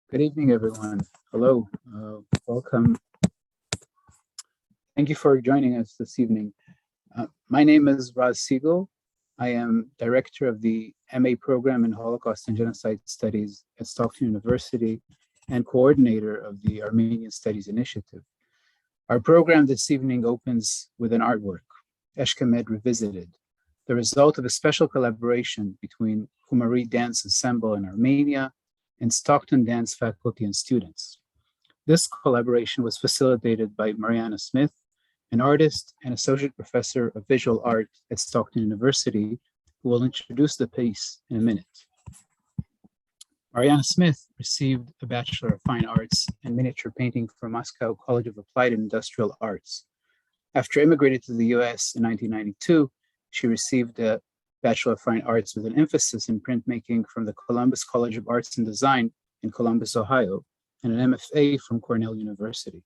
Good evening, everyone. Hello, welcome. Thank you for joining us this evening. My name is Raz Siegel. I am director of the MA program in Holocaust and Genocide Studies at Stockton University and coordinator of the Armenian Studies Initiative. Our program this evening opens with an artwork, Eshkemed Revisited, the result of a special collaboration between Kumari Dance Ensemble in Armenia and Stockton Dance faculty and students. This collaboration was facilitated by Mariana Smith, an artist and associate professor of visual art at Stockton University, who will introduce the piece in a minute. Mariana Smith received a Bachelor of Fine Arts in Miniature Painting from Moscow College of Applied and Industrial Arts. After immigrating to the US in 1992, she received a Bachelor of Fine Arts with an emphasis in printmaking from the Columbus College of Arts and Design in Columbus, Ohio, and an MFA from Cornell University.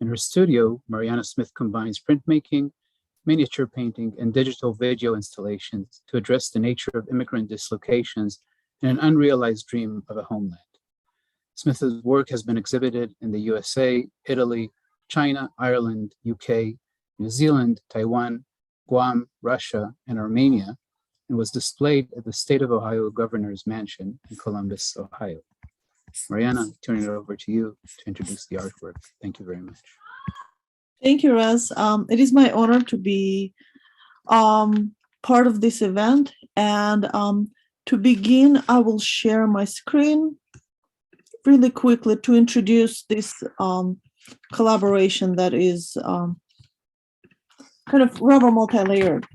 In her studio, Mariana Smith combines printmaking, miniature painting, and digital video installations to address the nature of immigrant dislocations and an unrealized dream of a homeland. Smith's work has been exhibited in the USA, Italy, China, Ireland, UK, New Zealand, Taiwan, Guam, Russia, and Armenia, and was displayed at the State of Ohio Governor's Mansion in Columbus, Ohio. Mariana, turning it over to you to introduce the artwork. Thank you very much. Thank you, Raz. It is my honor to be part of this event. And to begin, I will share my screen really quickly to introduce this collaboration that is kind of rather multi-layered.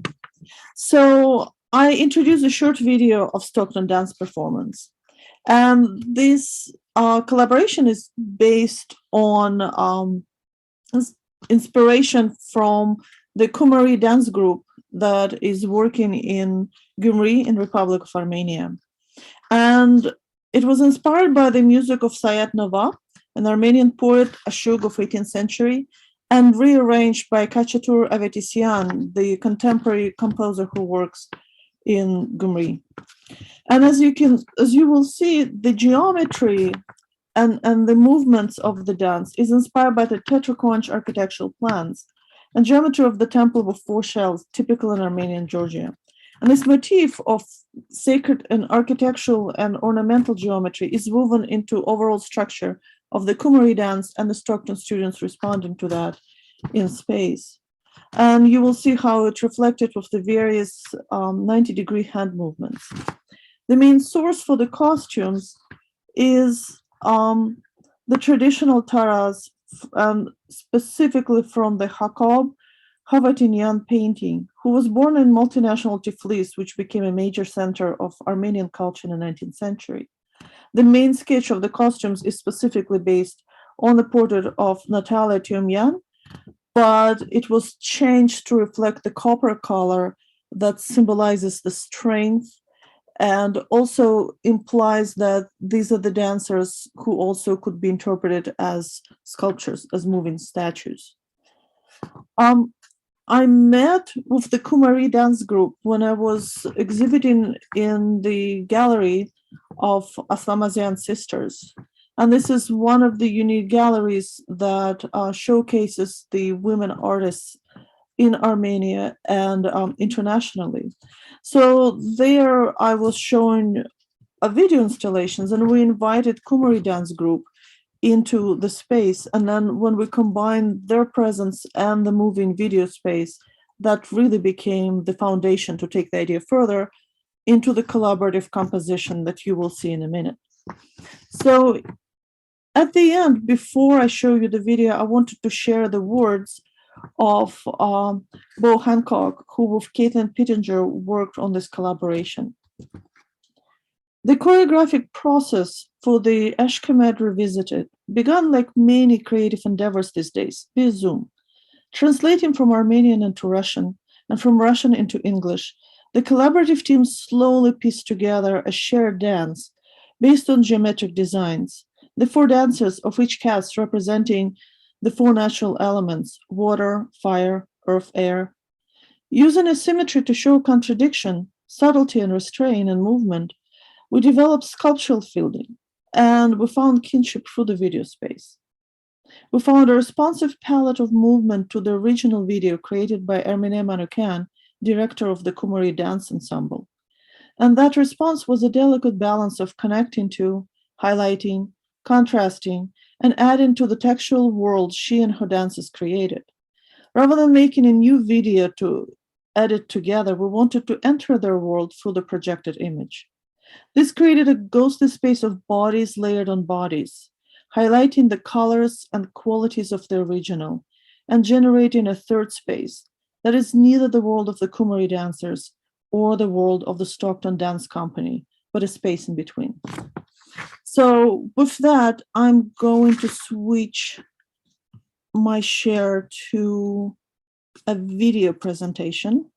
So I introduced a short video of Stockton dance performance. And this collaboration is based on inspiration from the Kumari dance group that is working in Gyumri in Republic of Armenia. And it was inspired by the music of Sayat Nova, an Armenian poet, Ashug of 18th century, and rearranged by Kachatur Avetisyan, the contemporary composer who works in Gyumri. And as you will see, the geometry and the movements of the dance is inspired by the tetraconch architectural plans and geometry of the temple with 4 shells, typical in Armenian Georgia. And this motif of sacred and architectural and ornamental geometry is woven into overall structure of the Kumari dance and the Stockton students responding to that in space. And you will see how it reflected with the various 90-degree hand movements. The main source for the costumes is the traditional taras, specifically from the Jacob Havatinyan painting, who was born in multinational Tiflis, which became a major center of Armenian culture in the 19th century. The main sketch of the costumes is specifically based on the portrait of Natalia Tiomyan, but it was changed to reflect the copper color that symbolizes the strength and also implies that these are the dancers who also could be interpreted as sculptures, as moving statues. I met with the Kumari dance group when I was exhibiting in the gallery of Aslamazian sisters. And this is one of the unique galleries that showcases the women artists in Armenia and internationally. So there I was showing a video installations, and we invited Kumari dance group into the space. And then when we combined their presence and the moving video space, that really became the foundation to take the idea further into the collaborative composition that you will see in a minute. So at the end, before I show you the video, I wanted to share the words of Bo Hancock, who with Caitlin Pittenger worked on this collaboration. The choreographic process for the Eshkemed Revisited began like many creative endeavors these days, via Zoom. Translating from Armenian into Russian and from Russian into English, the collaborative team slowly pieced together a shared dance based on geometric designs. The 4 dancers of each cast representing the 4 natural elements, water, fire, earth, air. Using a symmetry to show contradiction, subtlety and restraint and movement, we developed sculptural fielding and we found kinship through the video space. We found a responsive palette of movement to the original video created by Ermine Manoukian, director of the Kumari Dance Ensemble. And that response was a delicate balance of connecting to, highlighting, contrasting, and adding to the textual world she and her dances created. Rather than making a new video to edit together, we wanted to enter their world through the projected image. This created a ghostly space of bodies layered on bodies, highlighting the colors and qualities of the original, and generating a third space that is neither the world of the Kumari dancers or the world of the Stockton Dance Company, but a space in between. So with that, I'm going to switch my share to a video presentation.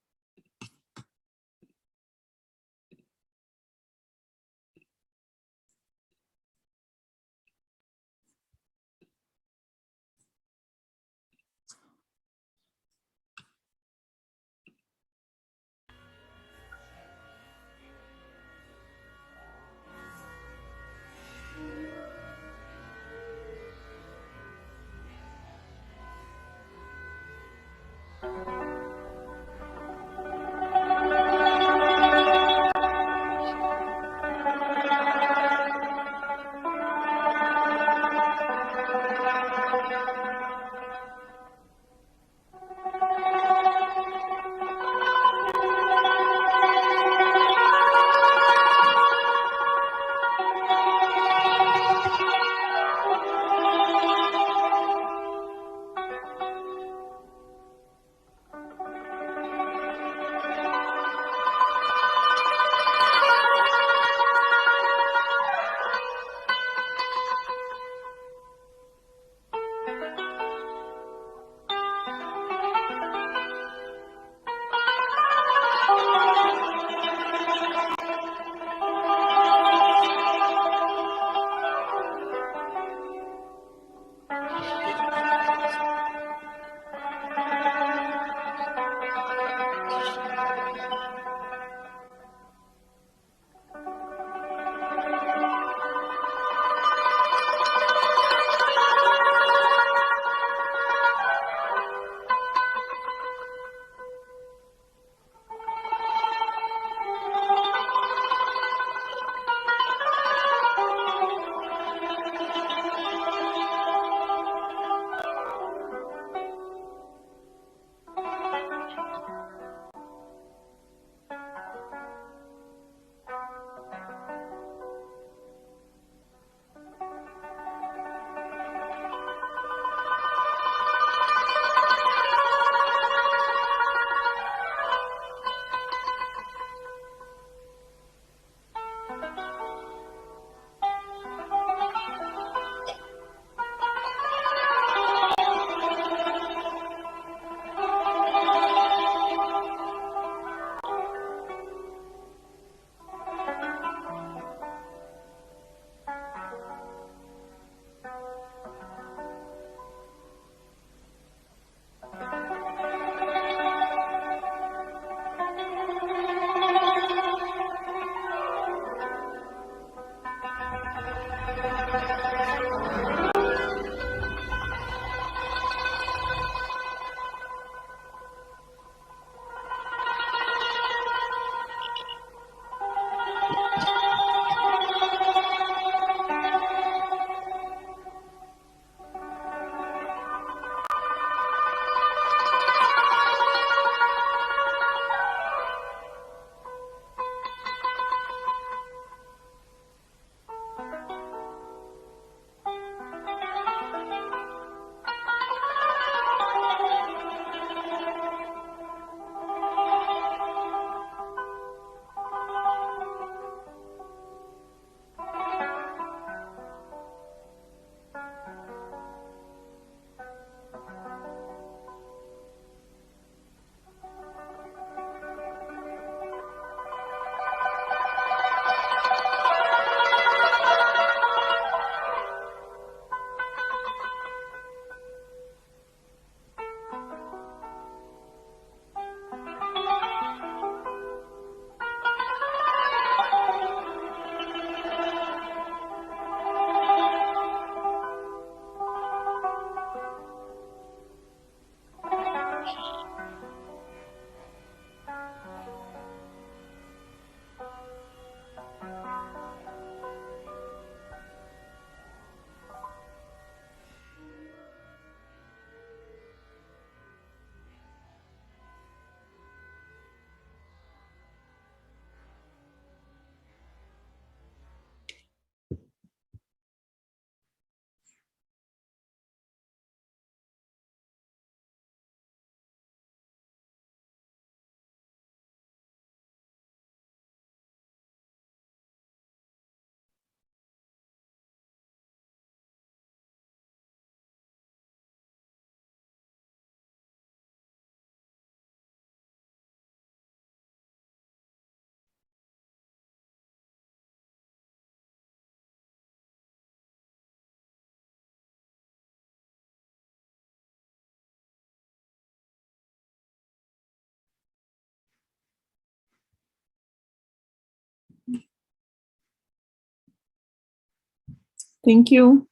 Thank you.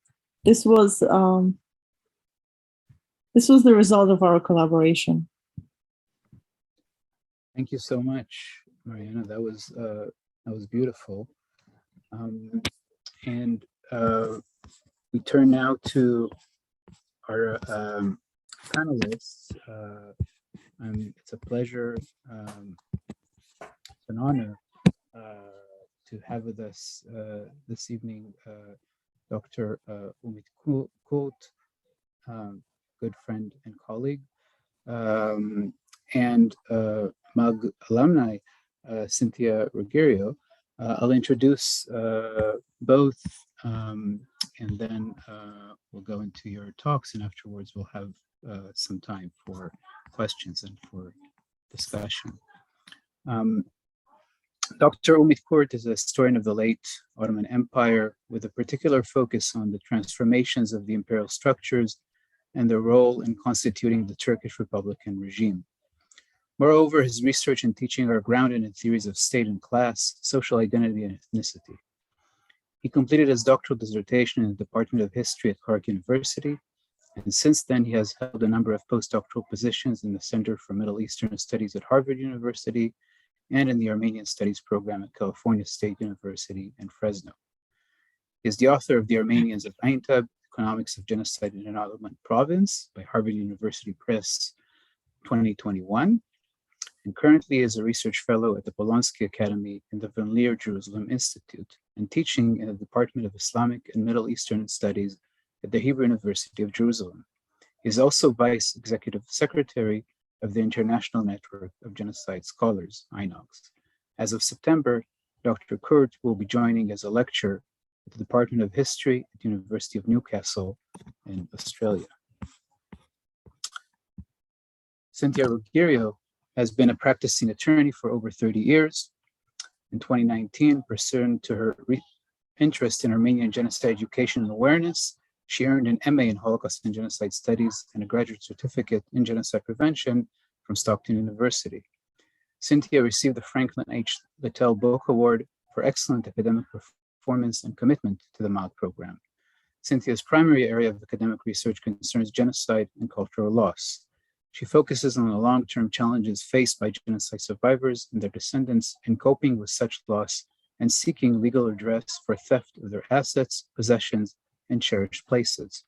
This was the result of our collaboration. Thank you so much, Mariana. That was beautiful. And we turn now to our panelists. It's a pleasure, it's an honor to have with us this evening Dr. Ümit Kurt, good friend and colleague, and MAHG alumni, Cynthia Ruggerio. I'll introduce both, and then we'll go into your talks, and afterwards we'll have some time for questions and for discussion. Dr. Ümit Kurt is a historian of the late Ottoman Empire with a particular focus on the transformations of the imperial structures and their role in constituting the Turkish Republican regime. Moreover, his research and teaching are grounded in theories of state and class, social identity, and ethnicity. He completed his doctoral dissertation in the Department of History at Clark University, and since then he has held a number of postdoctoral positions in the Center for Middle Eastern Studies at Harvard University and in the Armenian Studies program at California State University in Fresno. He is the author of The Armenians of Aintab, Economics of Genocide in an Ottoman Province by Harvard University Press 2021, and currently is a research fellow at the Polonsky Academy in the Leer Jerusalem Institute and teaching in the Department of Islamic and Middle Eastern Studies at the Hebrew University of Jerusalem. He is also Vice Executive Secretary of the International Network of Genocide Scholars, INOGS. As of September, Dr. Kurt will be joining as a lecturer at the Department of History at the University of Newcastle in Australia. Cynthia Ruggerio has been a practicing attorney for over 30 years. In 2019, pursuant to her interest in Armenian genocide education and awareness, she earned an MA in Holocaust and Genocide Studies and a graduate certificate in genocide prevention from Stockton University. Cynthia received the Franklin H. Littell Book Award for excellent academic performance and commitment to the MAHG program. Cynthia's primary area of academic research concerns genocide and cultural loss. She focuses on the long-term challenges faced by genocide survivors and their descendants in coping with such loss and seeking legal redress for theft of their assets, possessions, and cherished places.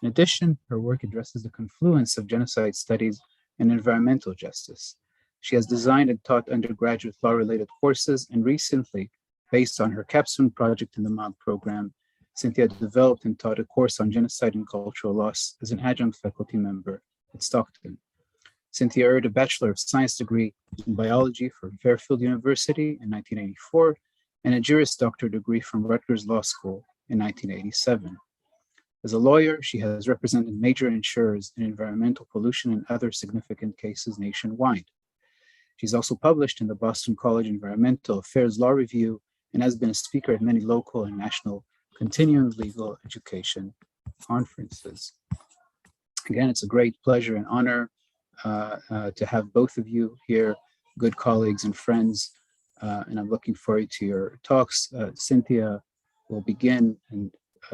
In addition, her work addresses the confluence of genocide studies and environmental justice. She has designed and taught undergraduate law-related courses, and recently, based on her capstone project in the MAHG program, Cynthia developed and taught a course on genocide and cultural loss as an adjunct faculty member at Stockton. Cynthia earned a Bachelor of Science degree in biology from Fairfield University in 1984 and a Juris Doctor degree from Rutgers Law School in 1987. As a lawyer, she has represented major insurers in environmental pollution and other significant cases nationwide. She's also published in the Boston College Environmental Affairs Law Review and has been a speaker at many local and national continuing legal education conferences. Again, it's a great pleasure and honor to have both of you here, good colleagues and friends, and I'm looking forward to your talks. Cynthia will begin and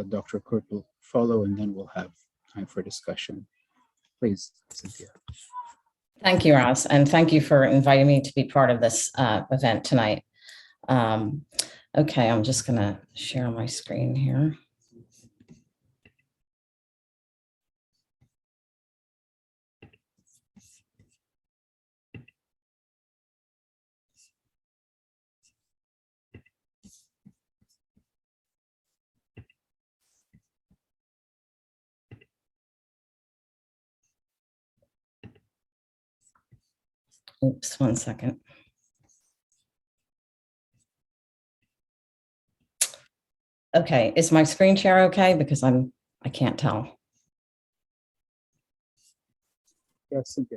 Dr. Kurt will follow, and then we'll have time for discussion. Please, Cynthia. Thank you, Ross, and thank you for inviting me to be part of this event tonight. Okay, I'm just going to share my screen here. Oops, 1 second. Okay, is my screen share okay? Because I can't tell. Yes, Cynthia.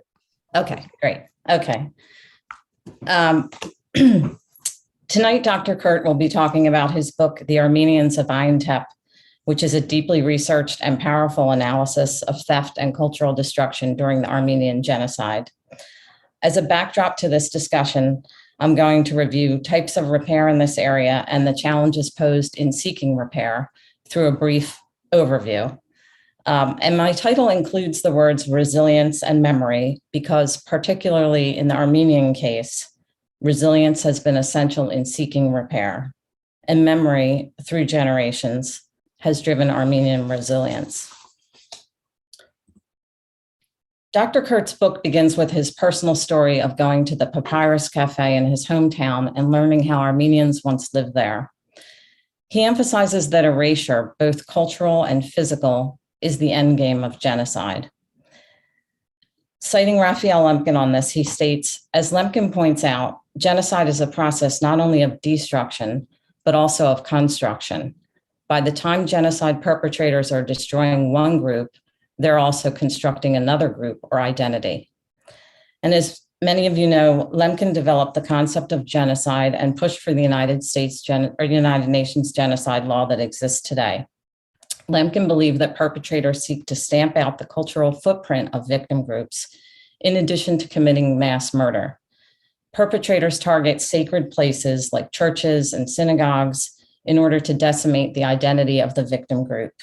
Okay, great. Okay. Tonight, Dr. Kurt will be talking about his book, The Armenians of Aintab, which is a deeply researched and powerful analysis of theft and cultural destruction during the Armenian Genocide. As a backdrop to this discussion, I'm going to review types of repair in this area and the challenges posed in seeking repair through a brief overview. And my title includes the words resilience and memory because particularly in the Armenian case, resilience has been essential in seeking repair, and memory through generations has driven Armenian resilience. Dr. Kurt's book begins with his personal story of going to the Papyrus Cafe in his hometown and learning how Armenians once lived there. He emphasizes that erasure, both cultural and physical, is the endgame of genocide. Citing Raphael Lemkin on this, he states, as Lemkin points out, genocide is a process not only of destruction, but also of construction. By the time genocide perpetrators are destroying one group, they're also constructing another group or identity. And as many of you know, Lemkin developed the concept of genocide and pushed for the United Nations genocide law that exists today. Lemkin believed that perpetrators seek to stamp out the cultural footprint of victim groups, in addition to committing mass murder. Perpetrators target sacred places like churches and synagogues in order to decimate the identity of the victim group.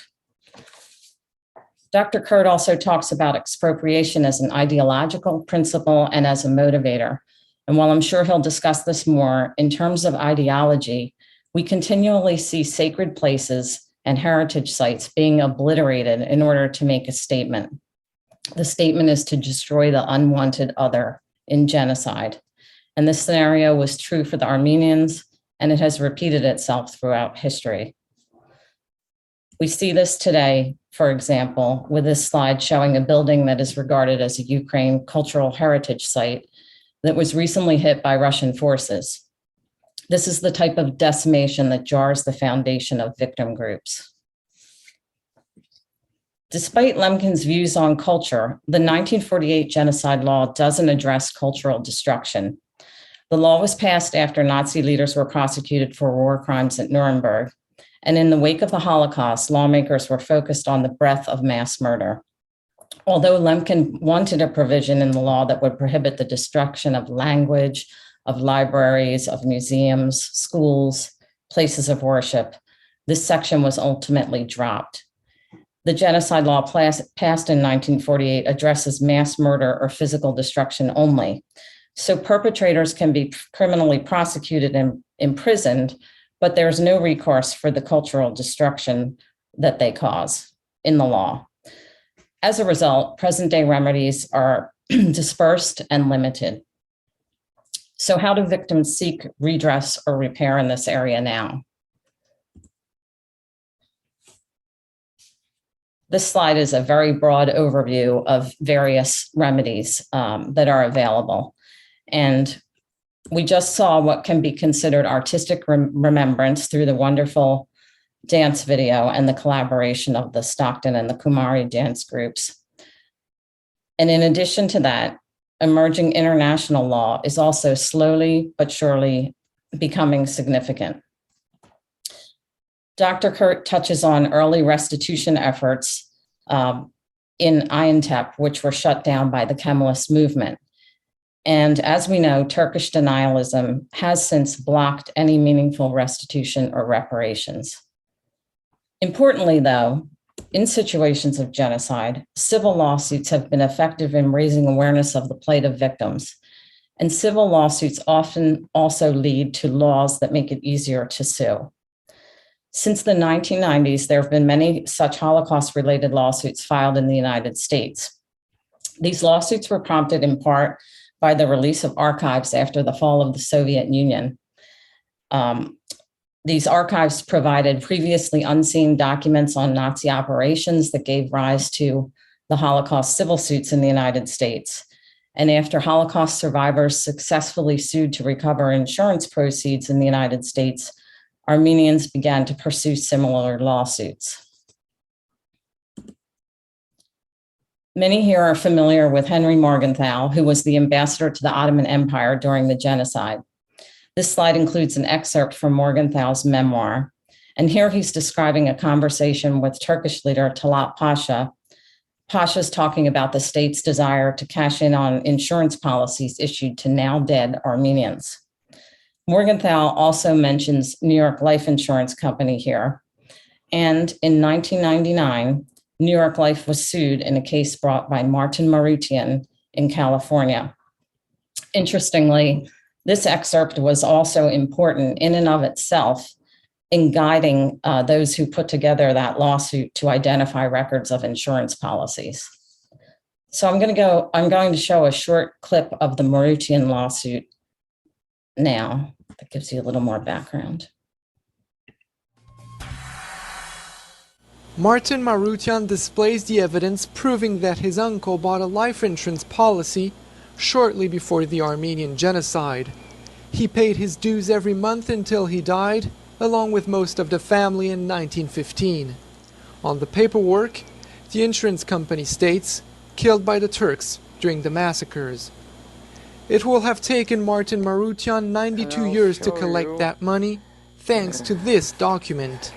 Dr. Kurt also talks about expropriation as an ideological principle and as a motivator. And while I'm sure he'll discuss this more, in terms of ideology, we continually see sacred places and heritage sites being obliterated in order to make a statement. The statement is to destroy the unwanted other in genocide. And this scenario was true for the Armenians, and it has repeated itself throughout history. We see this today, for example, with this slide showing a building that is regarded as a Ukraine cultural heritage site that was recently hit by Russian forces. This is the type of decimation that jars the foundation of victim groups. Despite Lemkin's views on culture, the 1948 genocide law doesn't address cultural destruction. The law was passed after Nazi leaders were prosecuted for war crimes at Nuremberg. And in the wake of the Holocaust, lawmakers were focused on the breadth of mass murder. Although Lemkin wanted a provision in the law that would prohibit the destruction of language, of libraries, of museums, schools, places of worship, this section was ultimately dropped. The genocide law passed in 1948 addresses mass murder or physical destruction only. So perpetrators can be criminally prosecuted and imprisoned, but there's no recourse for the cultural destruction that they cause in the law. As a result, present-day remedies are dispersed and limited. So how do victims seek redress or repair in this area now? This slide is a very broad overview of various remedies that are available. And we just saw what can be considered artistic remembrance through the wonderful dance video and the collaboration of the Stockton and the Kumari dance groups. And in addition to that, emerging international law is also slowly but surely becoming significant. Dr. Kurt touches on early restitution efforts in Ayantep, which were shut down by the Kemalist movement. And as we know, Turkish denialism has since blocked any meaningful restitution or reparations. Importantly, though, in situations of genocide, civil lawsuits have been effective in raising awareness of the plight of victims. And civil lawsuits often also lead to laws that make it easier to sue. Since the 1990s, there have been many such Holocaust-related lawsuits filed in the United States. These lawsuits were prompted in part by the release of archives after the fall of the Soviet Union. These archives provided previously unseen documents on Nazi operations that gave rise to the Holocaust civil suits in the United States. And after Holocaust survivors successfully sued to recover insurance proceeds in the United States, Armenians began to pursue similar lawsuits. Many here are familiar with Henry Morgenthau, who was the ambassador to the Ottoman Empire during the genocide. This slide includes an excerpt from Morgenthau's memoir. And here he's describing a conversation with Turkish leader Talat Pasha. Pasha's talking about the state's desire to cash in on insurance policies issued to now dead Armenians. Morgenthau also mentions New York Life Insurance Company here. And in 1999, New York Life was sued in a case brought by Martin Marutian in California. Interestingly, this excerpt was also important in and of itself in guiding those who put together that lawsuit to identify records of insurance policies. So I'm going to show a short clip of the Marutian lawsuit now. That gives you a little more background. Martin Marutian displays the evidence proving that his uncle bought a life insurance policy shortly before the Armenian Genocide. He paid his dues every month until he died, along with most of the family in 1915. On the paperwork, the insurance company states, "Killed by the Turks during the massacres." It will have taken Martin Marutian 92 years to collect that money, thanks to this document.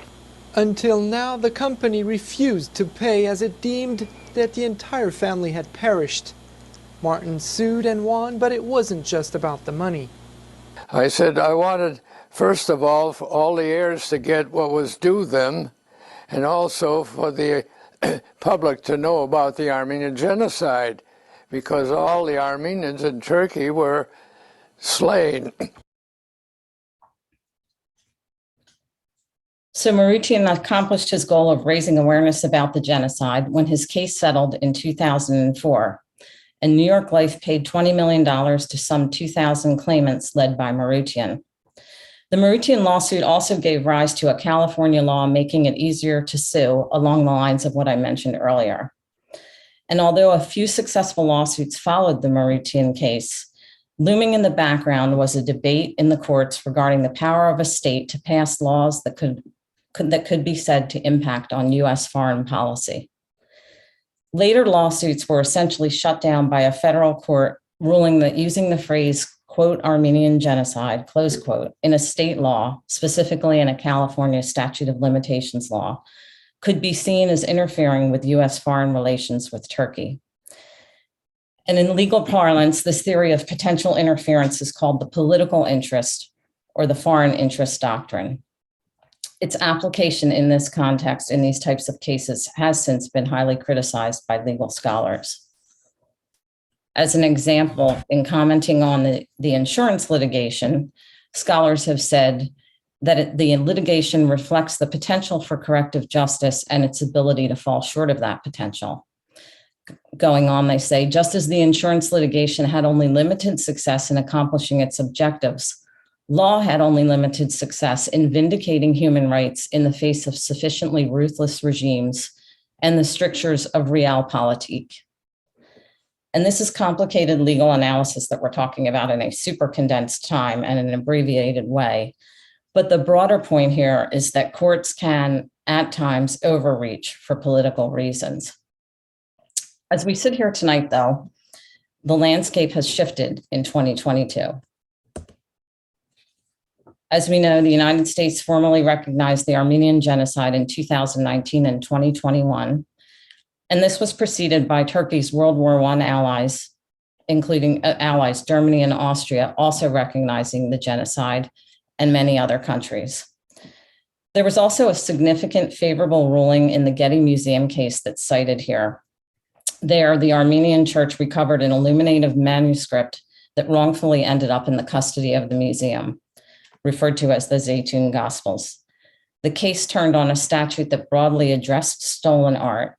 Until now, the company refused to pay as it deemed that the entire family had perished. Martin sued and won, but it wasn't just about the money. I said I wanted, first of all, for all the heirs to get what was due them, and also for the public to know about the Armenian Genocide, because all the Armenians in Turkey were slain. So Marutian accomplished his goal of raising awareness about the genocide when his case settled in 2004, and New York Life paid $20 million to some 2,000 claimants led by Marutian. The Marutian lawsuit also gave rise to a California law making it easier to sue along the lines of what I mentioned earlier. And although a few successful lawsuits followed the Marutian case, looming in the background was a debate in the courts regarding the power of a state to pass laws that could be said to impact on U.S. foreign policy. Later lawsuits were essentially shut down by a federal court ruling that using the phrase, quote, Armenian genocide, close quote, in a state law, specifically in a California statute of limitations law, could be seen as interfering with U.S. foreign relations with Turkey. And in legal parlance, this theory of potential interference is called the political interest or the foreign interest doctrine. Its application in this context, in these types of cases, has since been highly criticized by legal scholars. As an example, in commenting on the insurance litigation, scholars have said that the litigation reflects the potential for corrective justice and its ability to fall short of that potential. Going on, they say, just as the insurance litigation had only limited success in accomplishing its objectives, law had only limited success in vindicating human rights in the face of sufficiently ruthless regimes and the strictures of realpolitik. And this is complicated legal analysis that we're talking about in a super condensed time and in an abbreviated way. But the broader point here is that courts can, at times, overreach for political reasons. As we sit here tonight, though, the landscape has shifted in 2022. As we know, the United States formally recognized the Armenian Genocide in 2019 and 2021. And this was preceded by Turkey's World War I allies, including allies Germany and Austria, also recognizing the genocide, and many other countries. There was also a significant favorable ruling in the Getty Museum case that's cited here. There, the Armenian church recovered an illuminative manuscript that wrongfully ended up in the custody of the museum, referred to as the Zeytun Gospels. The case turned on a statute that broadly addressed stolen art,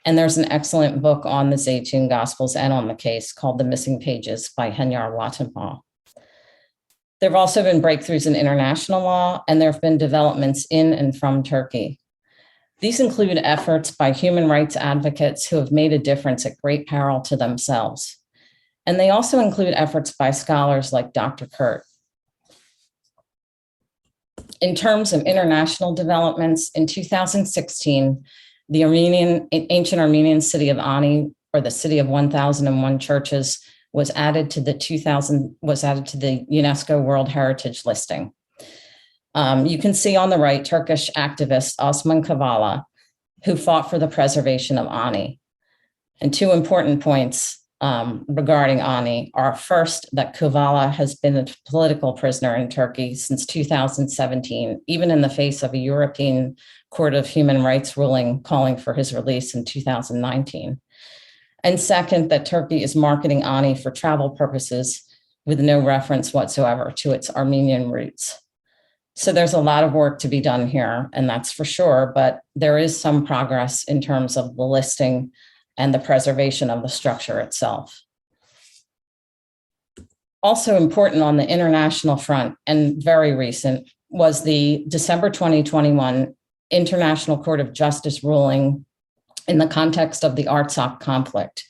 and there's an excellent book on the Zeytun Gospels and on the case called The Missing Pages by Henyar Watenpaugh. There have also been breakthroughs in international law, and there have been developments in and from Turkey. These include efforts by human rights advocates who have made a difference at great peril to themselves. And they also include efforts by scholars like Dr. Kurt. In terms of international developments, in 2016, the ancient Armenian city of Ani, or the city of 1001 churches, was added to the UNESCO World Heritage listing. You can see on the right Turkish activist Osman Kavala, who fought for the preservation of Ani. And two important points. regarding Ani are first, that Kavala has been a political prisoner in Turkey since 2017, even in the face of a European Court of Human Rights ruling calling for his release in 2019. And second, that Turkey is marketing Ani for travel purposes with no reference whatsoever to its Armenian roots. So there's a lot of work to be done here, and that's for sure, but there is some progress in terms of the listing and the preservation of the structure itself. Also important on the international front, and very recent, was the December 2021 International Court of Justice ruling in the context of the Artsakh conflict.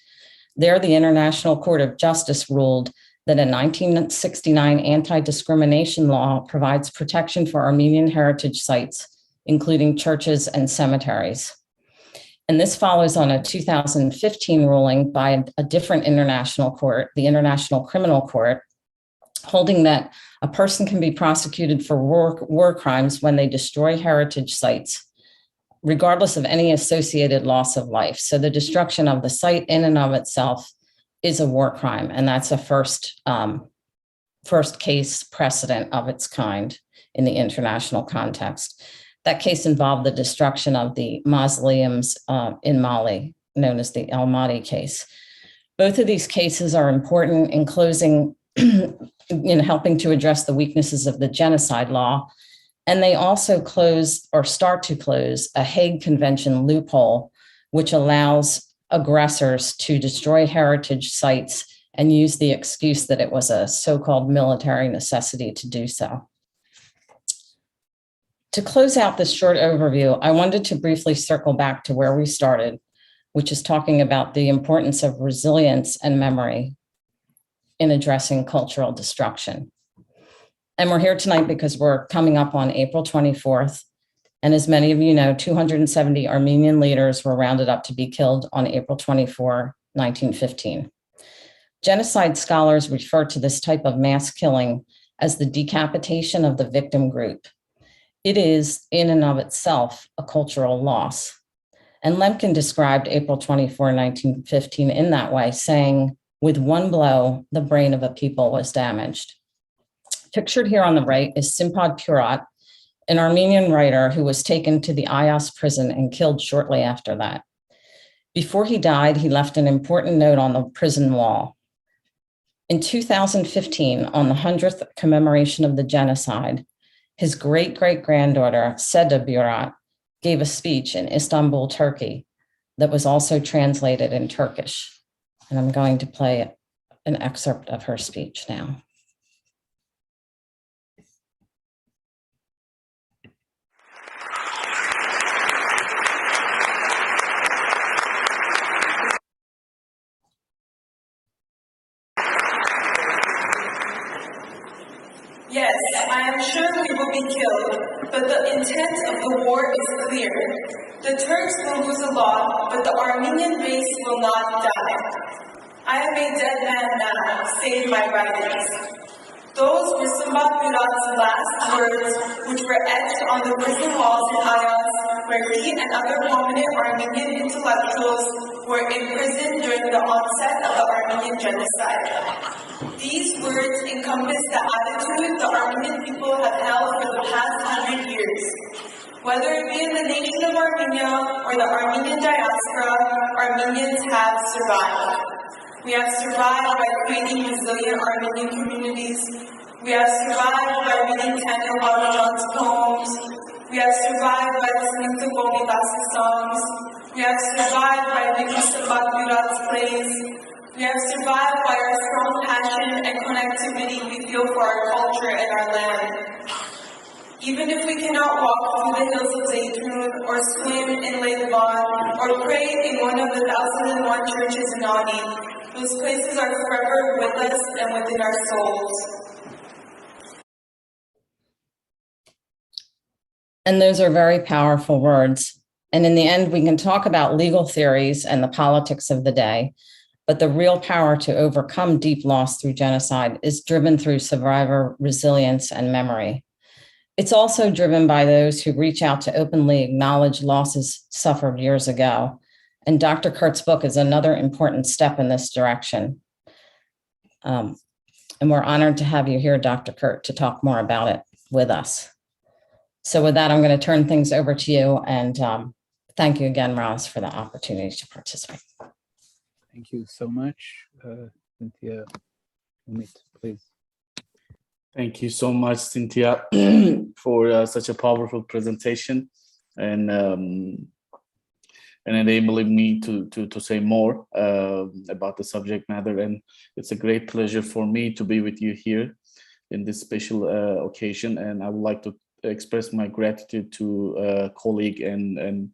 There, the International Court of Justice ruled that a 1969 anti-discrimination law provides protection for Armenian heritage sites, including churches and cemeteries. And this follows on a 2015 ruling by a different international court, the International Criminal Court, holding that a person can be prosecuted for war crimes when they destroy heritage sites, regardless of any associated loss of life. So the destruction of the site in and of itself is a war crime, and that's a first case precedent of its kind in the international context. That case involved the destruction of the mausoleums in Mali, known as the El Mahdi case. Both of these cases are important in closing, helping to address the weaknesses of the genocide law. And they also close or start to close a Hague Convention loophole, which allows aggressors to destroy heritage sites and use the excuse that it was a so-called military necessity to do so. To close out this short overview, I wanted to briefly circle back to where we started, which is talking about the importance of resilience and memory in addressing cultural destruction. And we're here tonight because we're coming up on April 24th. And as many of you know, 270 Armenian leaders were rounded up to be killed on April 24, 1915. Genocide scholars refer to this type of mass killing as the decapitation of the victim group. It is, in and of itself, a cultural loss. And Lemkin described April 24, 1915 in that way, saying, with one blow, the brain of a people was damaged. Pictured here on the right is Simpad Purat, an Armenian writer who was taken to the Ayas prison and killed shortly after that. Before he died, he left an important note on the prison wall. In 2015, on the 100th commemoration of the genocide, his great-great-granddaughter, Seda Burat, gave a speech in Istanbul, Turkey, that was also translated in Turkish. And I'm going to play an excerpt of her speech now. Yes, I am sure we will be killed, but the intent of the war is clear. The Turks will lose a lot, but the Armenian race will not die. I am a dead man now, save my writings. Those were Simpad Purat's last words, which were etched on the prison walls in Ayas, where he and other prominent Armenian intellectuals were imprisoned during the onset of the Armenian Genocide. These words encompass the attitude the Armenian people have held for the past 100 years. Whether it be in the nation of Armenia or the Armenian diaspora, Armenians have survived. We have survived by creating resilient Armenian communities. We have survived by reading Daniel Babajan's poems. We have survived by listening to Golnidasi songs. We have survived by reading Simpad Purat's plays. We have survived by our strong passion and connectivity we feel for our culture and our land. Even if we cannot walk through the hills of Zeytun, or swim in Lake Van, or pray in one of the 1,001 churches in Ani, those places are forever with us and within our souls. And those are very powerful words. And in the end, we can talk about legal theories and the politics of the day, but the real power to overcome deep loss through genocide is driven through survivor resilience and memory. It's also driven by those who reach out to openly acknowledge losses suffered years ago And Dr. Kurt's book is another important step in this direction. And we're honored to have you here, Dr. Kurt, to talk more about it with us. So with that, I'm going to turn things over to you, and thank you again, Roz, for the opportunity to participate. Thank you so much, Cynthia. Ümit, please. Thank you so much, Cynthia, for such a powerful presentation and enabling me to say more about the subject matter. And it's a great pleasure for me to be with you here in this special occasion. And I would like to express my gratitude to a colleague and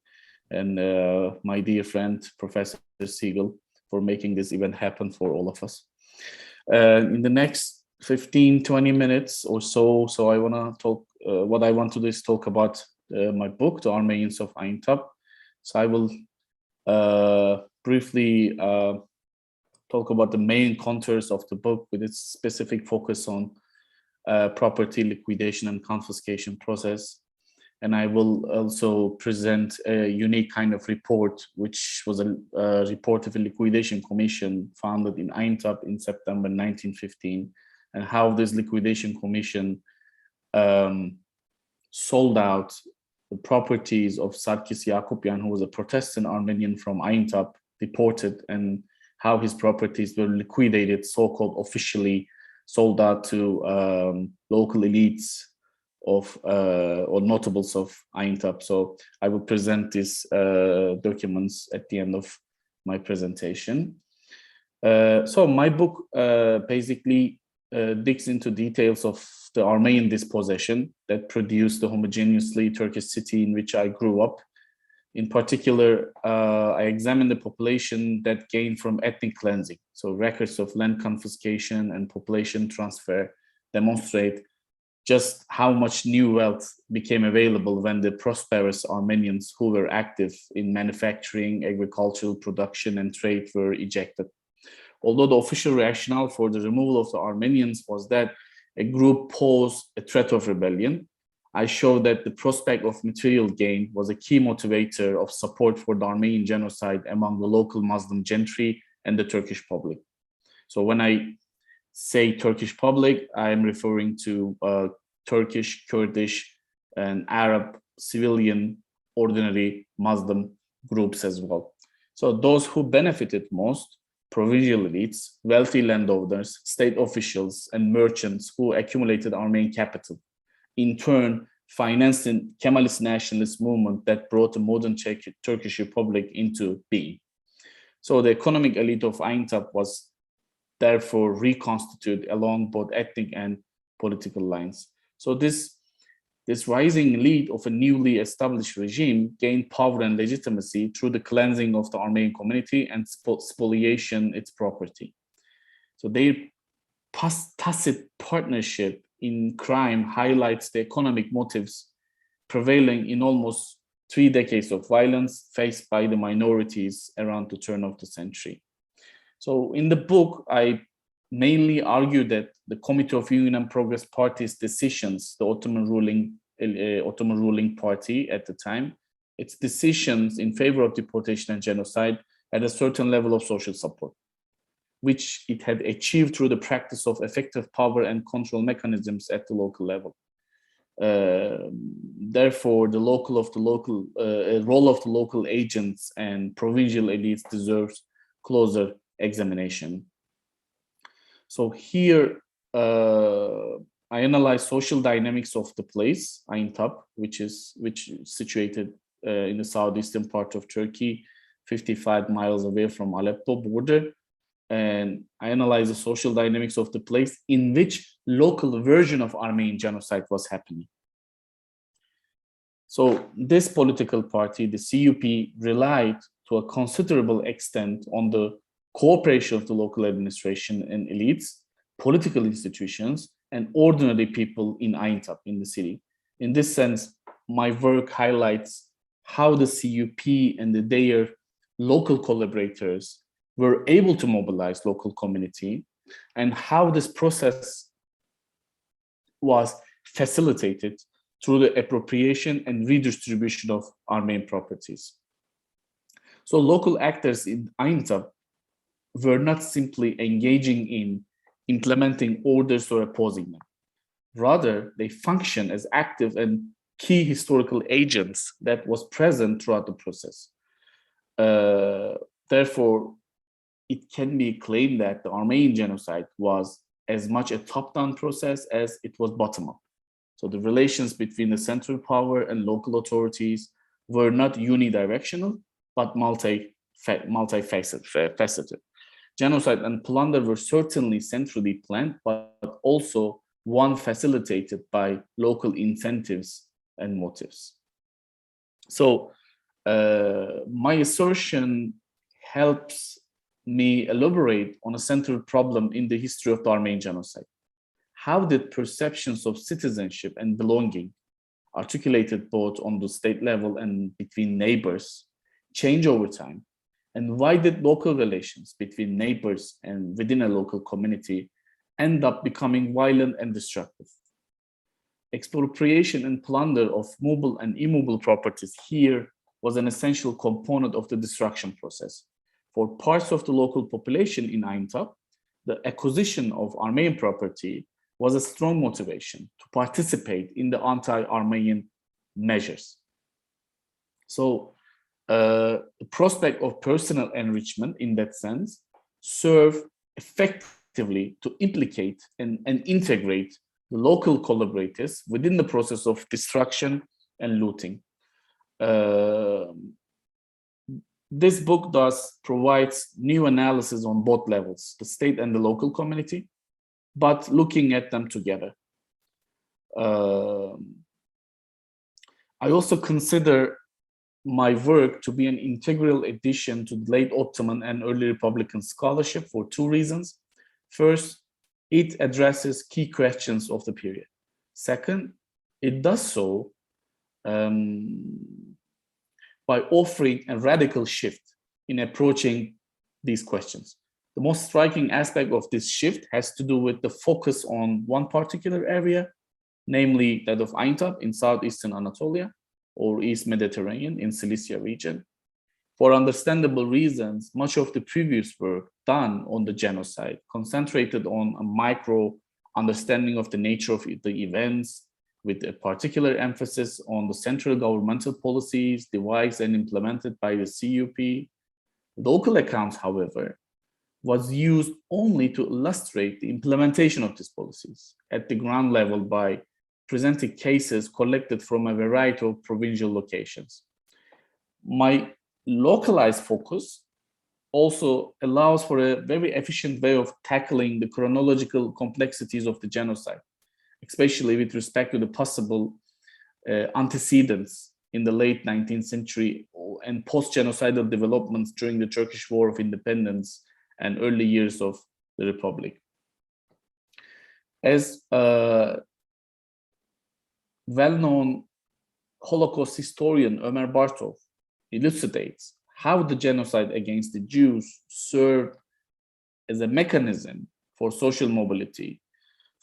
my dear friend, Professor Siegel, for making this event happen for all of us. In the next 15-20 minutes or so I want to talk, what I want to do is talk about my book, The Armenians of Aintab. So I will briefly talk about the main contours of the book with its specific focus on property liquidation and confiscation process. And I will also present a unique kind of report, which was a report of a liquidation commission founded in Aintab in September 1915, and how this liquidation commission sold out the properties of Sarkis Yakupyan, who was a Protestant Armenian from Aintab, deported, and how his properties were liquidated, so-called officially sold out to local elites of or notables of Aintab. So I will present these documents at the end of my presentation. So my book basically digs into details of the Armenian dispossession that produced the homogeneously Turkish city in which I grew up. In particular, I examined the population that gained from ethnic cleansing. So records of land confiscation and population transfer demonstrate just how much new wealth became available when the prosperous Armenians who were active in manufacturing, agricultural production, and trade were ejected. Although the official rationale for the removal of the Armenians was that a group posed a threat of rebellion, I showed that the prospect of material gain was a key motivator of support for the Armenian genocide among the local Muslim gentry and the Turkish public. So when I say Turkish public, I am referring to Turkish, Kurdish, and Arab civilian, ordinary Muslim groups as well. So those who benefited most, provincial elites, wealthy landowners, state officials, and merchants who accumulated Armenian capital, in turn financed the Kemalist nationalist movement that brought the modern Turkish Republic into being. So the economic elite of Aintab was therefore reconstituted along both ethnic and political lines. So this rising elite of a newly established regime gained power and legitimacy through the cleansing of the Armenian community and spoliation its property. So their tacit partnership in crime highlights the economic motives prevailing in almost 3 decades of violence faced by the minorities around the turn of the century. So in the book, I mainly argue that the Committee of Union and Progress Party's decisions, the Ottoman ruling party at the time, its decisions in favor of deportation and genocide had a certain level of social support, which it had achieved through the practice of effective power and control mechanisms at the local level. Therefore, the role of the local agents and provincial elites deserves closer examination. So here, I analyze social dynamics of the place, Aintab, which is situated in the southeastern part of Turkey, 55 miles away from Aleppo border. And I analyze the social dynamics of the place in which local version of Armenian genocide was happening. So this political party, the CUP, relied to a considerable extent on the cooperation of the local administration and elites, political institutions, and ordinary people in Aintab, in the city. In this sense, my work highlights how the CUP and their local collaborators were able to mobilize local community, and how this process was facilitated through the appropriation and redistribution of Armenian properties. So local actors in Aintab were not simply engaging in implementing orders or opposing them. Rather, they function as active and key historical agents that was present throughout the process. Therefore, it can be claimed that the Armenian genocide was as much a top-down process as it was bottom-up. So the relations between the central power and local authorities were not unidirectional, but multifaceted. Genocide and plunder were certainly centrally planned, but also one facilitated by local incentives and motives. So my assertion helps me elaborate on a central problem in the history of the Armenian genocide. How did perceptions of citizenship and belonging, articulated both on the state level and between neighbors, change over time? And why did local relations between neighbors and within a local community end up becoming violent and destructive? Expropriation and plunder of movable and immovable properties here was an essential component of the destruction process. For parts of the local population in Aintab, the acquisition of Armenian property was a strong motivation to participate in the anti-Armenian measures. So the prospect of personal enrichment in that sense served effectively to implicate and integrate the local collaborators within the process of destruction and looting. This book thus provides new analysis on both levels, the state and the local community, but looking at them together. I also consider my work to be an integral addition to the late Ottoman and early Republican scholarship for two reasons. First, it addresses key questions of the period. Second, it does so by offering a radical shift in approaching these questions. The most striking aspect of this shift has to do with the focus on one particular area, namely that of Aintab in southeastern Anatolia, or East Mediterranean in Cilicia region. For understandable reasons, much of the previous work done on the genocide concentrated on a micro understanding of the nature of the events, with a particular emphasis on the central governmental policies devised and implemented by the CUP. Local accounts, however, was used only to illustrate the implementation of these policies at the ground level by presenting cases collected from a variety of provincial locations. My localized focus also allows for a very efficient way of tackling the chronological complexities of the genocide, especially with respect to the possible antecedents in the late 19th century and post-genocidal developments during the Turkish War of Independence and early years of the Republic. As well-known Holocaust historian Ömer Bartov elucidates how the genocide against the Jews served as a mechanism for social mobility,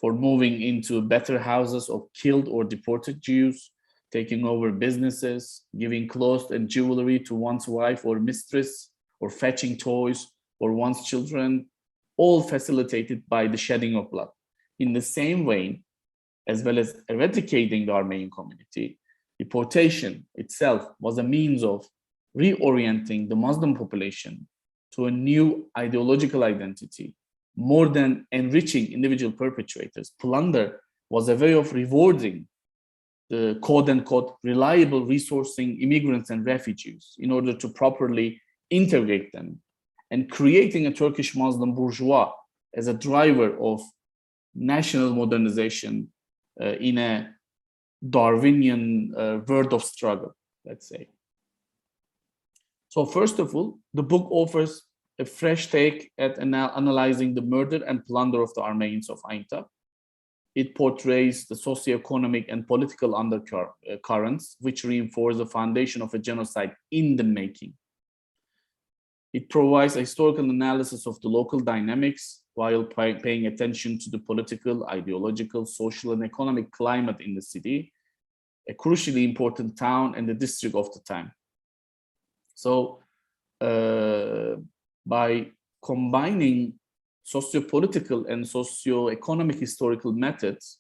for moving into better houses of killed or deported Jews, taking over businesses, giving clothes and jewelry to one's wife or mistress, or fetching toys for one's children, all facilitated by the shedding of blood. In the same vein, as well as eradicating the Armenian community, deportation itself was a means of reorienting the Muslim population to a new ideological identity. More than enriching individual perpetrators, plunder was a way of rewarding the quote-unquote reliable resourcing immigrants and refugees in order to properly integrate them, and creating a Turkish Muslim bourgeois as a driver of national modernization in a Darwinian world of struggle, let's say. So first of all, the book offers a fresh take at analyzing the murder and plunder of the Armenians of Aintab. It portrays the socioeconomic and political undercurrents, which reinforce the foundation of a genocide in the making. It provides a historical analysis of the local dynamics while paying attention to the political, ideological, social, and economic climate in the city, a crucially important town and the district of the time. So by combining socio-political and socio-economic historical methods,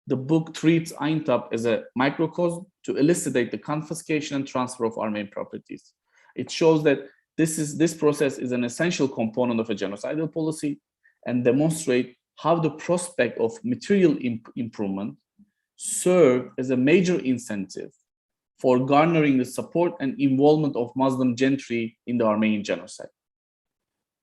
the book treats Aintab as a microcosm to elucidate the confiscation and transfer of Armenian properties. It shows that this process is an essential component of a genocidal policy and demonstrate how the prospect of material improvement served as a major incentive for garnering the support and involvement of Muslim gentry in the Armenian genocide.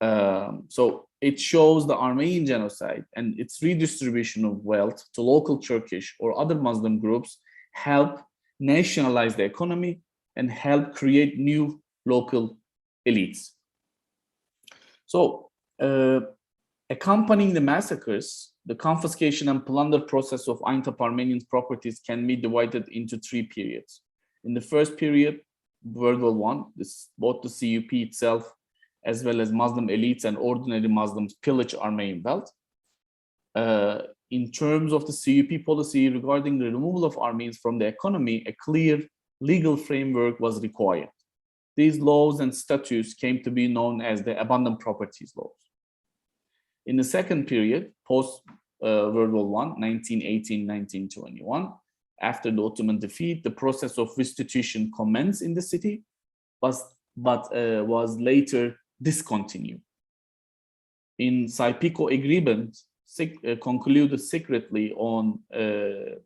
So it shows the Armenian genocide and its redistribution of wealth to local Turkish or other Muslim groups help nationalize the economy and help create new local elites. So accompanying the massacres, the confiscation and plunder process of Aintab Armenian properties can be divided into 3 periods. In the first period, World War I, both the CUP itself as well as Muslim elites and ordinary Muslims pillage Armenian wealth. In terms of the CUP policy regarding the removal of Armenians from the economy, a clear legal framework was required. These laws and statutes came to be known as the abandoned properties laws. In the second period, post-World War I, 1918-1921, after the Ottoman defeat, the process of restitution commenced in the city, but was later discontinued. In Sykes-Picot Agreement, concluded secretly on May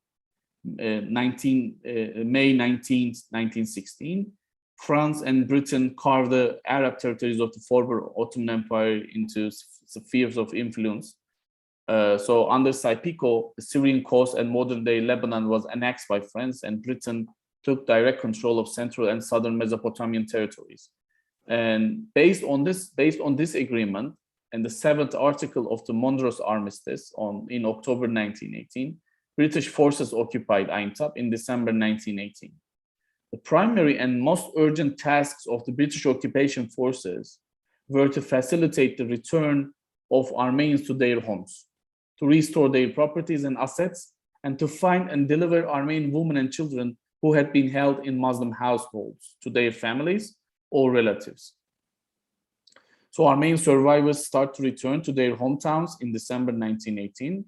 19, 1916, France and Britain carved the Arab territories of the former Ottoman Empire into spheres of influence. So under Sykes-Picot, the Syrian coast and modern-day Lebanon was annexed by France, and Britain took direct control of central and southern Mesopotamian territories. And based on this agreement and the 7th article of the Mondros Armistice in October 1918, British forces occupied Aintab in December 1918. The primary and most urgent tasks of the British occupation forces were to facilitate the return of Armenians to their homes, to restore their properties and assets, and to find and deliver Armenian women and children who had been held in Muslim households to their families or relatives. So Armenian survivors start to return to their hometowns in December 1918,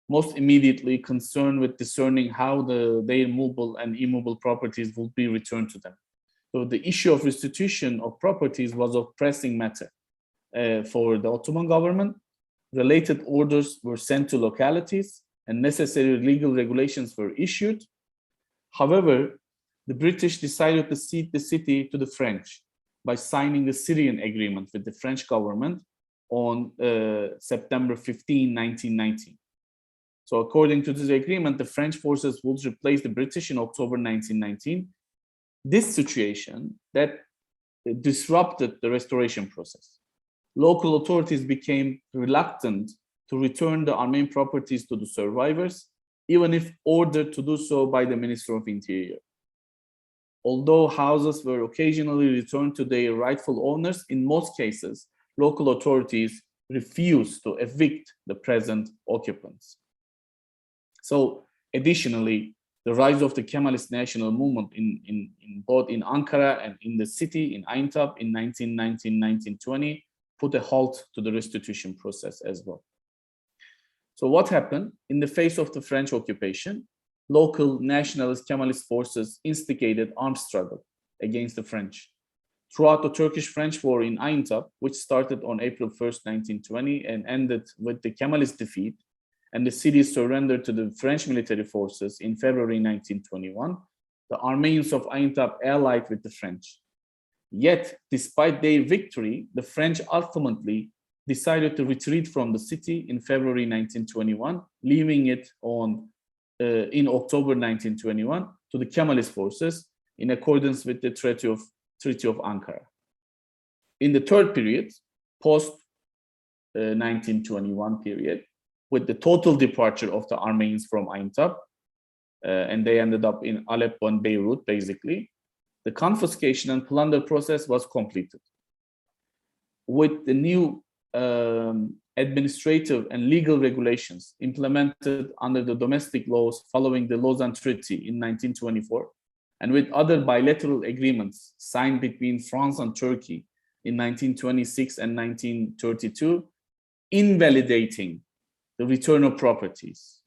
most immediately concerned with discerning how their movable and immovable properties would be returned to them. So the issue of restitution of properties was of pressing matter for the Ottoman government. Related orders were sent to localities and necessary legal regulations were issued. However, the British decided to cede the city to the French by signing the Syrian agreement with the French government on September 15, 1919. So according to this agreement, the French forces would replace the British in October 1919. This situation that disrupted the restoration process. Local authorities became reluctant to return the Armenian properties to the survivors, even if ordered to do so by the Minister of Interior. Although houses were occasionally returned to their rightful owners, in most cases, local authorities refused to evict the present occupants. So additionally, the rise of the Kemalist national movement in both in Ankara and in the city, in Aintab, in 1919-1920, put a halt to the restitution process as well. So what happened? In the face of the French occupation, local nationalist Kemalist forces instigated armed struggle against the French. Throughout the Turkish-French war in Aintab, which started on April 1st, 1920 and ended with the Kemalist defeat, and the city surrendered to the French military forces in February 1921, the Armenians of Aintab allied with the French. Yet, despite their victory, the French ultimately decided to retreat from the city in February 1921, leaving it in October 1921 to the Kemalist forces in accordance with the Treaty of Ankara. In the third period, post-1921 period, with the total departure of the Armenians from Aintab, and they ended up in Aleppo and Beirut, basically, the confiscation and plunder process was completed. With the new administrative and legal regulations implemented under the domestic laws following the Lausanne Treaty in 1924, and with other bilateral agreements signed between France and Turkey in 1926 and 1932, invalidating the return of properties.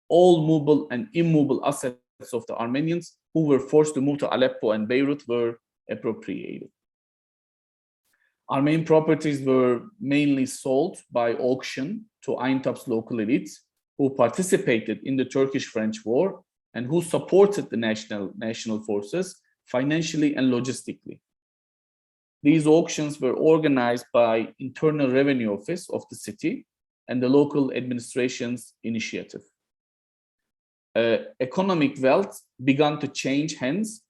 All movable and immovable assets of the Armenians who were forced to move to Aleppo and Beirut were appropriated. Armenian properties were mainly sold by auction to Aintab's local elites who participated in the Turkish-French War and who supported the national forces financially and logistically. These auctions were organized by Internal Revenue Office of the city and the local administration's initiative. Economic wealth began to change hands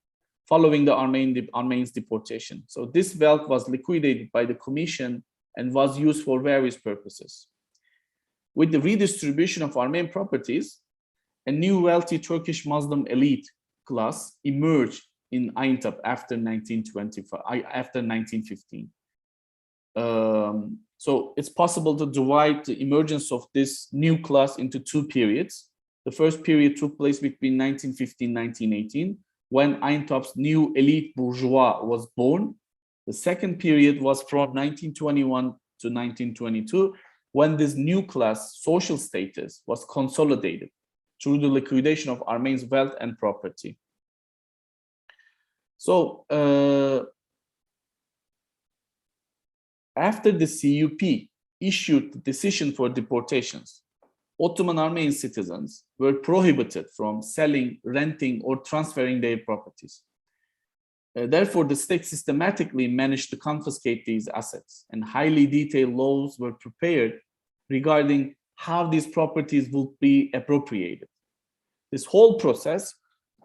following the Armenians' deportation. So this wealth was liquidated by the commission and was used for various purposes. With the redistribution of Armenian properties, a new wealthy Turkish Muslim elite class emerged in Aintab after 1915. So it's possible to divide the emergence of this new class into two periods. The first period took place between 1915 and 1918, when Aintab's new elite bourgeois was born. The second period was from 1921 to 1922, when this new class social status was consolidated through the liquidation of Armenians' wealth and property. So after the CUP issued the decision for deportations, Ottoman Armenian citizens were prohibited from selling, renting, or transferring their properties. Therefore, the state systematically managed to confiscate these assets, and highly detailed laws were prepared regarding how these properties would be appropriated. This whole process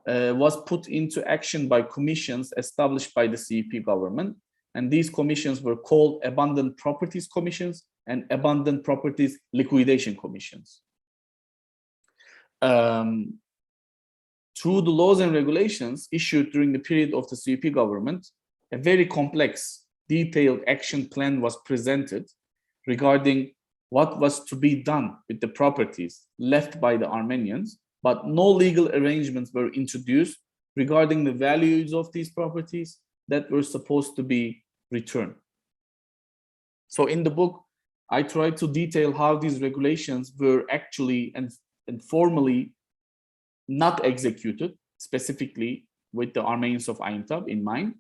was put into action by commissions established by the CEP government, and these commissions were called Abandoned Properties Commissions and Abandoned Properties Liquidation Commissions. Through the laws and regulations issued during the period of the CEP government, a very complex, detailed action plan was presented regarding what was to be done with the properties left by the Armenians, but no legal arrangements were introduced regarding the values of these properties that were supposed to be returned. So in the book, I tried to detail how these regulations were actually and formally not executed, specifically with the Armenians of Aintab in mind,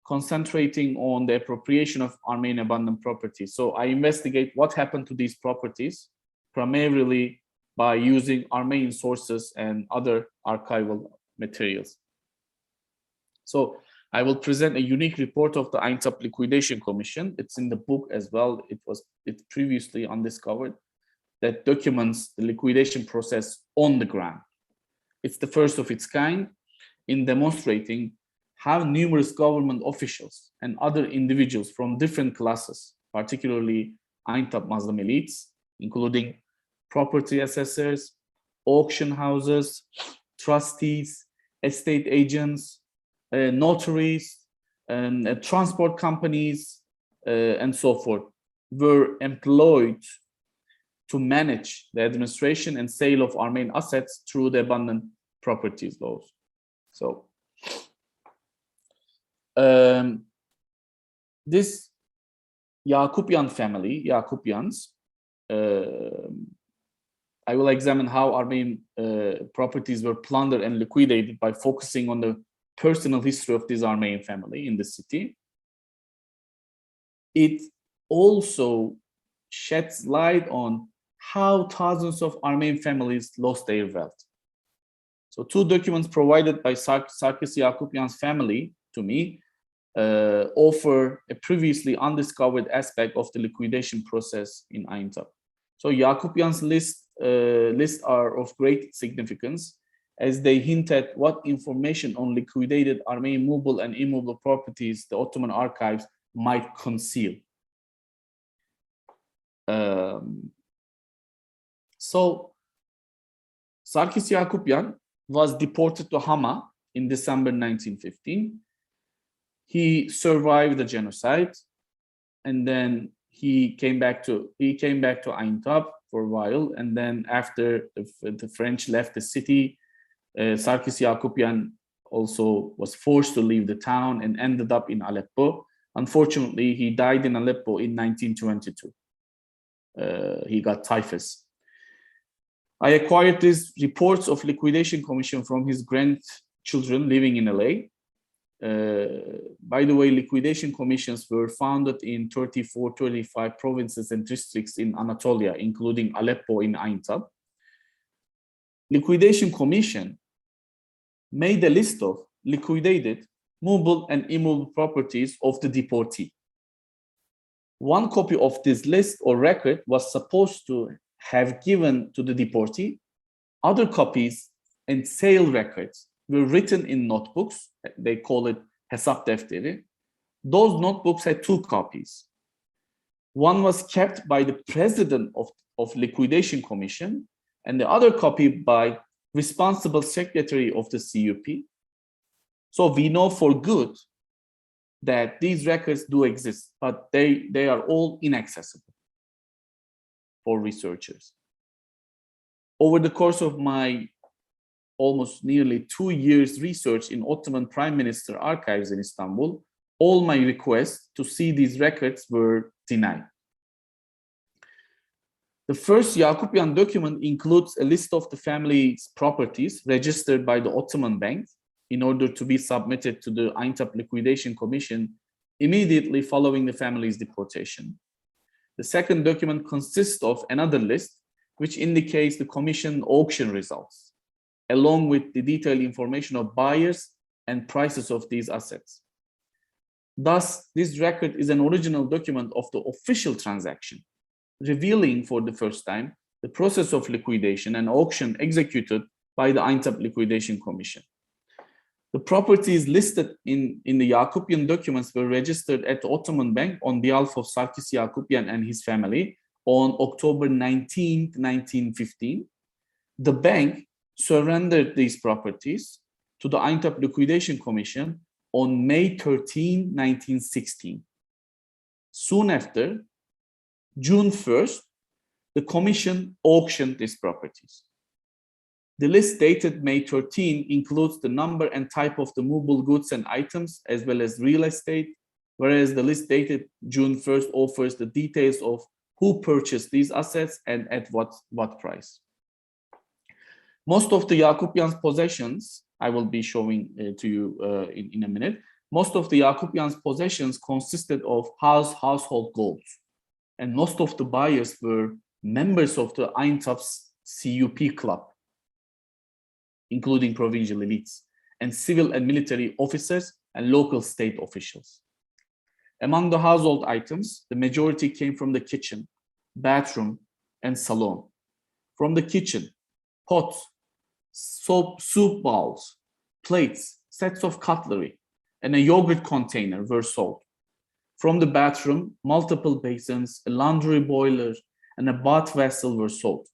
concentrating on the appropriation of Armenian abandoned properties. So I investigate what happened to these properties, primarily by using Armenian sources and other archival materials. So I will present a unique report of the Aintab Liquidation Commission. It's in the book as well. It's previously undiscovered, that documents the liquidation process on the ground. It's the first of its kind in demonstrating how numerous government officials and other individuals from different classes, particularly Aintab Muslim elites, including property assessors, auction houses, trustees, estate agents, notaries, and transport companies, and so forth, were employed to manage the administration and sale of Armenian assets through the abandoned properties laws. So this Yakupian family, Yakupians, I will examine how Armenian properties were plundered and liquidated by focusing on the personal history of this Armenian family in the city. It also sheds light on how thousands of Armenian families lost their wealth. So two documents provided by Sarkis Yakupian's family to me offer a previously undiscovered aspect of the liquidation process in Aintab. So Yakupian's lists are of great significance, as they hint at what information on liquidated Armenian movable and immovable properties the Ottoman archives might conceal. So Sarkis Yakupian was deported to Hama in December 1915. He survived the genocide, and then he came back to Aintab for a while, and then after the French left the city, Sarkis Yakupian also was forced to leave the town and ended up in Aleppo, Unfortunately, he died in Aleppo in 1922. He got typhus. I acquired these reports of liquidation commission from his grandchildren living in LA. By the way, liquidation commissions were founded in 34, 35 provinces and districts in Anatolia, including Aleppo in Aintab. Liquidation commission made a list of liquidated movable and immovable properties of the deportee. One copy of this list or record was supposed to have given to the deportee. Other copies and sale records were written in notebooks. They call it hesap defteri. Those notebooks had 2 copies. One was kept by the president of liquidation commission, and the other copy by responsible secretary of the CUP. So we know for good that these records do exist, but they are all inaccessible for researchers. Over the course of my almost nearly 2 years research in Ottoman Prime Minister archives in Istanbul, all my requests to see these records were denied. The first Yakupian document includes a list of the family's properties registered by the Ottoman Bank in order to be submitted to the Aintab Liquidation Commission immediately following the family's deportation. The second document consists of another list which indicates the commission auction results, along with the detailed information of buyers and prices of these assets. Thus, this record is an original document of the official transaction, revealing for the first time the process of liquidation and auction executed by the Aintab Liquidation Commission. The properties listed in the Yakupian documents were registered at the Ottoman Bank on behalf of Sarkis Yakupian and his family on October 19, 1915. The bank surrendered these properties to the Aintab Liquidation Commission on May 13, 1916. Soon after, June 1st, the commission auctioned these properties. The list dated May 13 includes the number and type of the movable goods and items, as well as real estate, whereas the list dated June 1st offers the details of who purchased these assets and at what price. Most of the Yakupians' possessions, I will be showing to you in a minute, most of the Yakupians' possessions consisted of household goods, and most of the buyers were members of the Aintab's CUP club, including provincial elites, and civil and military officers and local state officials. Among the household items, the majority came from the kitchen, bathroom, and salon. From the kitchen, pots, soup bowls, plates, sets of cutlery, and a yogurt container were sold. From the bathroom, multiple basins, a laundry boiler, and a bath vessel were sold.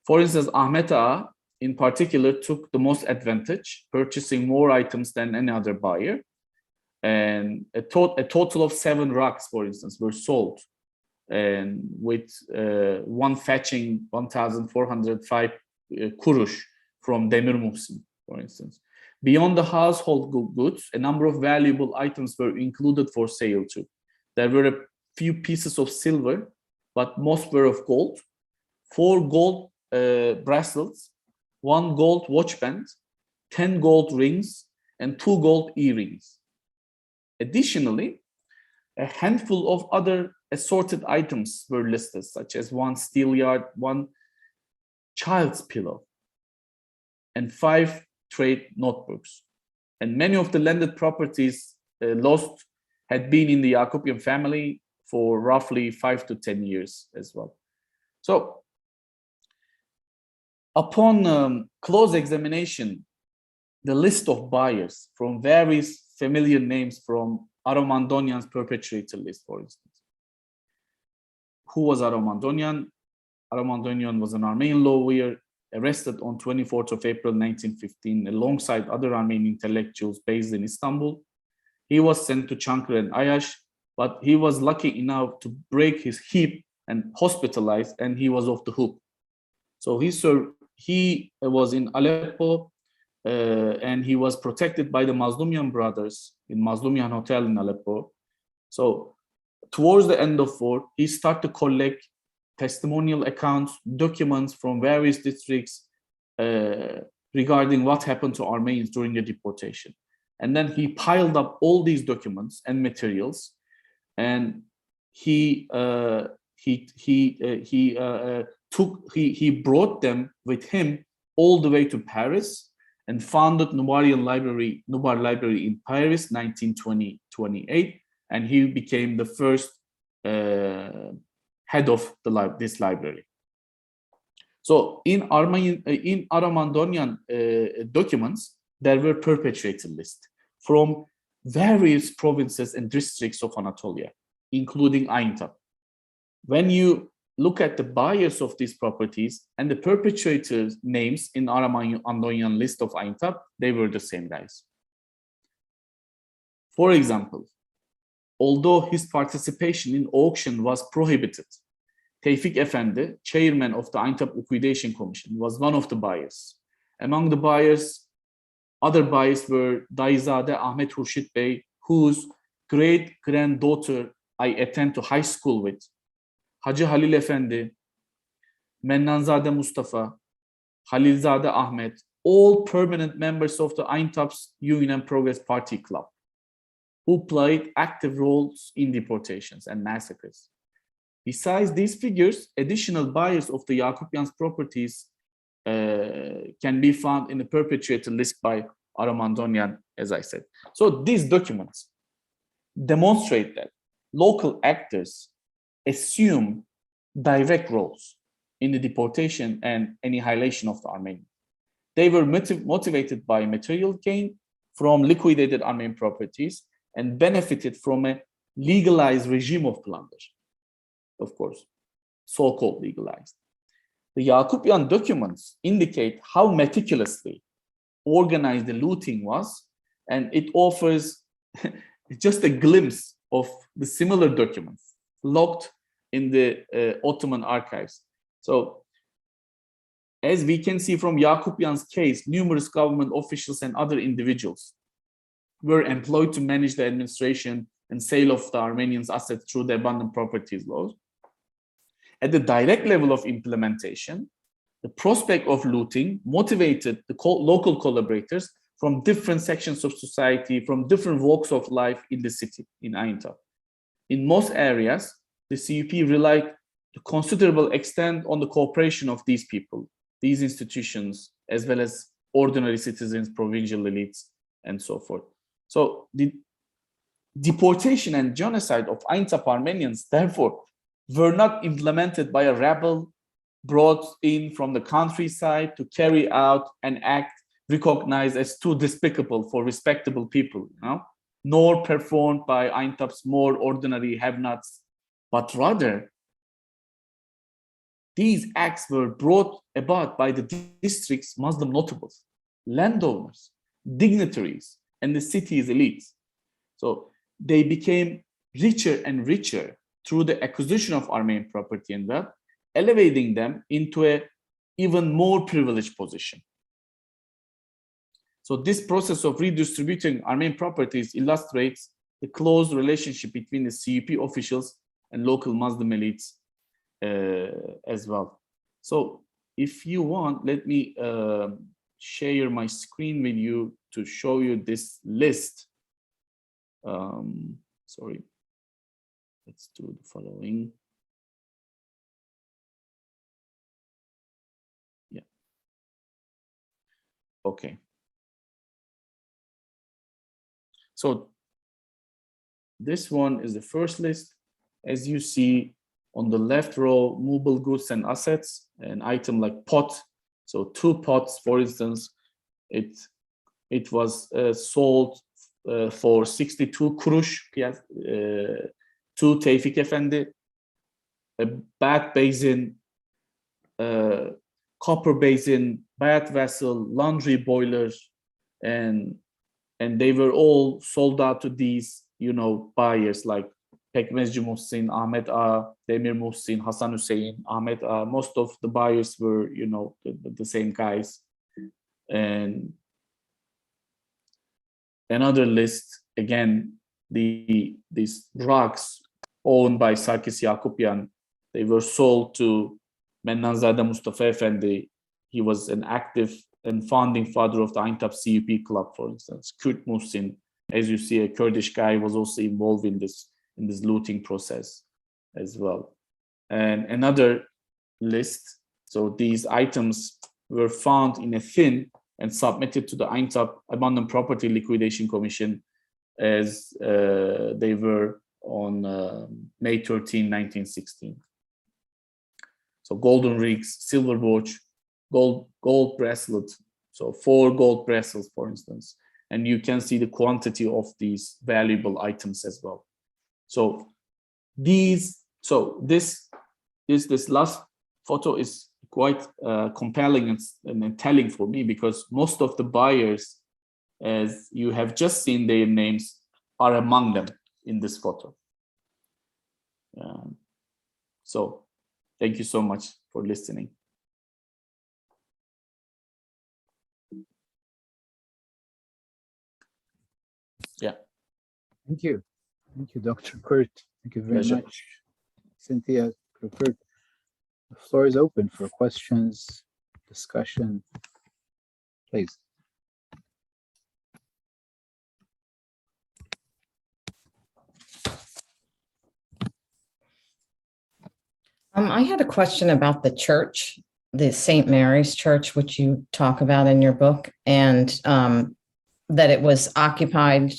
For instance, Ahmet Ağa, in particular, took the most advantage, purchasing more items than any other buyer. And a total of 7 rugs, for instance, were sold, and with one fetching 1,405 kurush from Demir Muhsin, for instance. Beyond the household goods, a number of valuable items were included for sale too. There were a few pieces of silver, but most were of gold, 4 gold bracelets, 1 gold watch band, 10 gold rings, and 2 gold earrings. Additionally, a handful of other assorted items were listed, such as 1 steelyard, 1 child's pillow, and 5 trade notebooks. And many of the landed properties lost had been in the Yakupian family for roughly 5 to 10 years as well. So, upon close examination, the list of buyers from various familiar names from Aromandonyan's perpetrator list, for instance. Who was Aromandonyan? Aromandonyan was an Armenian lawyer arrested on 24th of April 1915 alongside other Armenian intellectuals based in Istanbul. He was sent to Çankırı and Ayaş, but he was lucky enough to break his hip and hospitalized, and he was off the hook. So he was in Aleppo, and he was protected by the Mazlumian brothers in Mazlumian Hotel in Aleppo. So towards the end of war, he started to collect testimonial accounts, documents from various districts regarding what happened to Armenians during the deportation. And then he piled up all these documents and materials, and he brought them with him all the way to Paris and founded Nubar Library in Paris, 1928, and he became the first head of this library. So in Armandonian documents, there were perpetrator lists from various provinces and districts of Anatolia, including Aintab. When you look at the buyers of these properties and the perpetrators' names in Armandonian list of Aintab, they were the same guys. For example, although his participation in auction was prohibited, Tevfik Efendi, chairman of the Aintab Liquidation Commission, was one of the buyers. Among the buyers, other buyers were Daizade Ahmet Hurşit Bey, whose great-granddaughter I attend to high school with, Hacı Halil Efendi, Mennanzade Mustafa, Halilzade Ahmet, all permanent members of the Aintab's Union and Progress Party Club, who played active roles in deportations and massacres. Besides these figures, additional buyers of the Yakupians' properties can be found in the perpetrator list by Armandonian, as I said. So these documents demonstrate that local actors assume direct roles in the deportation and annihilation of the Armenians. They were motivated by material gain from liquidated Armenian properties and benefited from a legalized regime of plunder, of course, so-called legalized. The Yakupian documents indicate how meticulously organized the looting was, and it offers just a glimpse of the similar documents locked in the Ottoman archives. So, as we can see from Yakupian's case, numerous government officials and other individuals were employed to manage the administration and sale of the Armenians' assets through the abandoned properties laws. At the direct level of implementation, the prospect of looting motivated the local collaborators from different sections of society, from different walks of life in the city, in Aintab. In most areas, the CUP relied to considerable extent on the cooperation of these people, these institutions, as well as ordinary citizens, provincial elites, and so forth. So the deportation and genocide of Aintab Armenians, therefore, were not implemented by a rebel brought in from the countryside to carry out an act recognized as too despicable for respectable people, nor performed by Aintab's more ordinary have-nots, but rather these acts were brought about by the district's Muslim notables, landowners, dignitaries, and the city's elites. So they became richer and richer through the acquisition of Armenian property and wealth, elevating them into an even more privileged position. So this process of redistributing Armenian properties illustrates the close relationship between the CUP officials and local Muslim elites as well. So if you want, let me share my screen with you to show you this list. Sorry. Let's do the following. Yeah. Okay. So this one is the first list. As you see on the left row, movable goods and assets, an item like pot. So 2 pots, for instance, it was sold for 62 kurush to Tevfik Efendi, a bath basin, copper basin, bath vessel, laundry boiler, and they were all sold out to these, buyers like Pekmezci Muhsin, Ahmet A, Demir Muhsin, Hasan Hüseyin, Ahmet A. Most of the buyers were, the same guys. And another list, again, these rugs owned by Sarkis Yakupyan, they were sold to Mennanzade Mustafa Efendi. He was an active and founding father of the Aintab CUP club, for instance. Kürt Muhsin, as you see, a Kurdish guy, was also involved in this looting process as well. And another list, so these items were found in a tin and submitted to the Aintab Abandoned Property Liquidation Commission as they were on May 13, 1916. So golden rings, silver watch, gold bracelet, so 4 gold bracelets, for instance. And you can see the quantity of these valuable items as well. So this last photo is quite compelling and telling for me, because most of the buyers, as you have just seen their names, are among them in this photo. So thank you so much for listening. Yeah. Thank you, Dr. Kurt. Thank you very Pleasure. much, Cynthia, Kurt. The floor is open for questions, discussion. Please. I had a question about the church, the St. Mary's Church, which you talk about in your book, and that it was occupied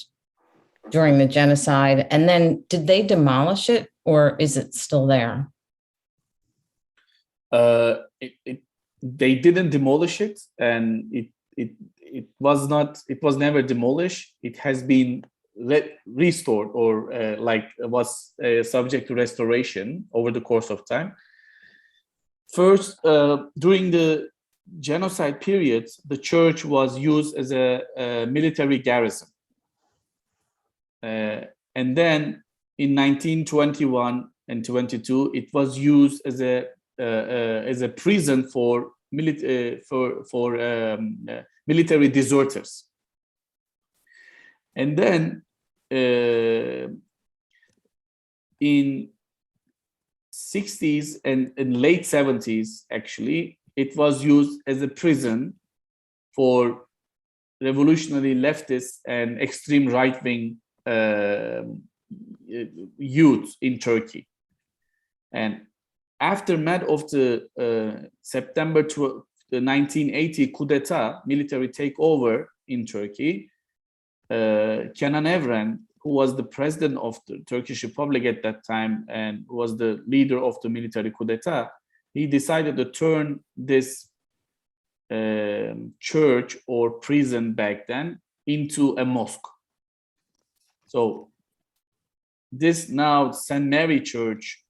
during the genocide. And then did they demolish it, or is it still there? They didn't demolish it, and it was never demolished. It has been restored, or was subject to restoration over the course of time. First, during the genocide period, the church was used as a military garrison, and then in 1921 and 22, it was used as a prison for military deserters. And then in 60s and in late 70s, actually, it was used as a prison for revolutionary leftists and extreme right-wing youth in Turkey. And aftermath of the September 1980 coup d'etat, military takeover in Turkey, Kenan Evren, who was the president of the Turkish Republic at that time and was the leader of the military coup d'etat, he decided to turn this church or prison back then into a mosque. So this now St. Mary Church,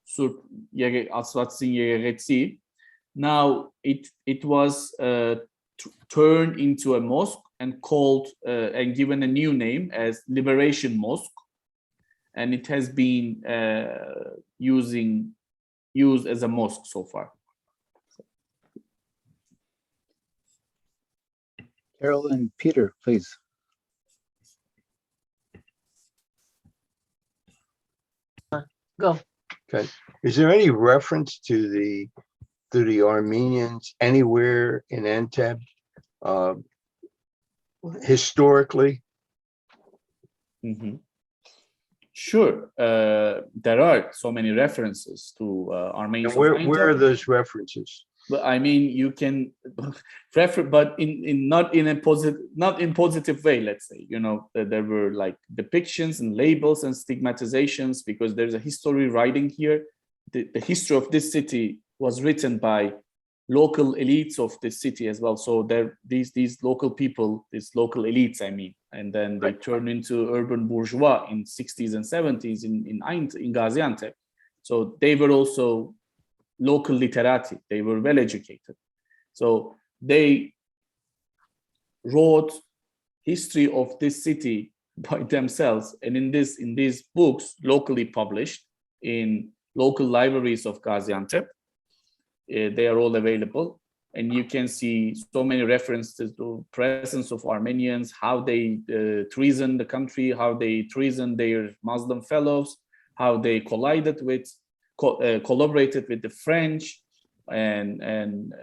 now it was turned into a mosque and called and given a new name as Liberation Mosque, and it has been used as a mosque so far. Carol and Peter, please. Go. Okay. Is there any reference to the Armenians anywhere in Anteb historically? Mm-hmm. Sure. There are so many references to Armenians. And where are those references? But I mean, you can refer, but in not in positive way. Let's say, there were like depictions and labels and stigmatizations, because there's a history writing here. The history of this city was written by local elites of the city as well. So these local people, these local elites, I mean, and then they turned into urban bourgeois in 60s and 70s in Gaziantep. So they were also local literati. They were well educated. So they wrote history of this city by themselves. And in these books, locally published in local libraries of Gaziantep, they are all available. and you can see so many references to presence of Armenians, how they treason the country, how they treason their Muslim fellows, how they collaborated with the French, and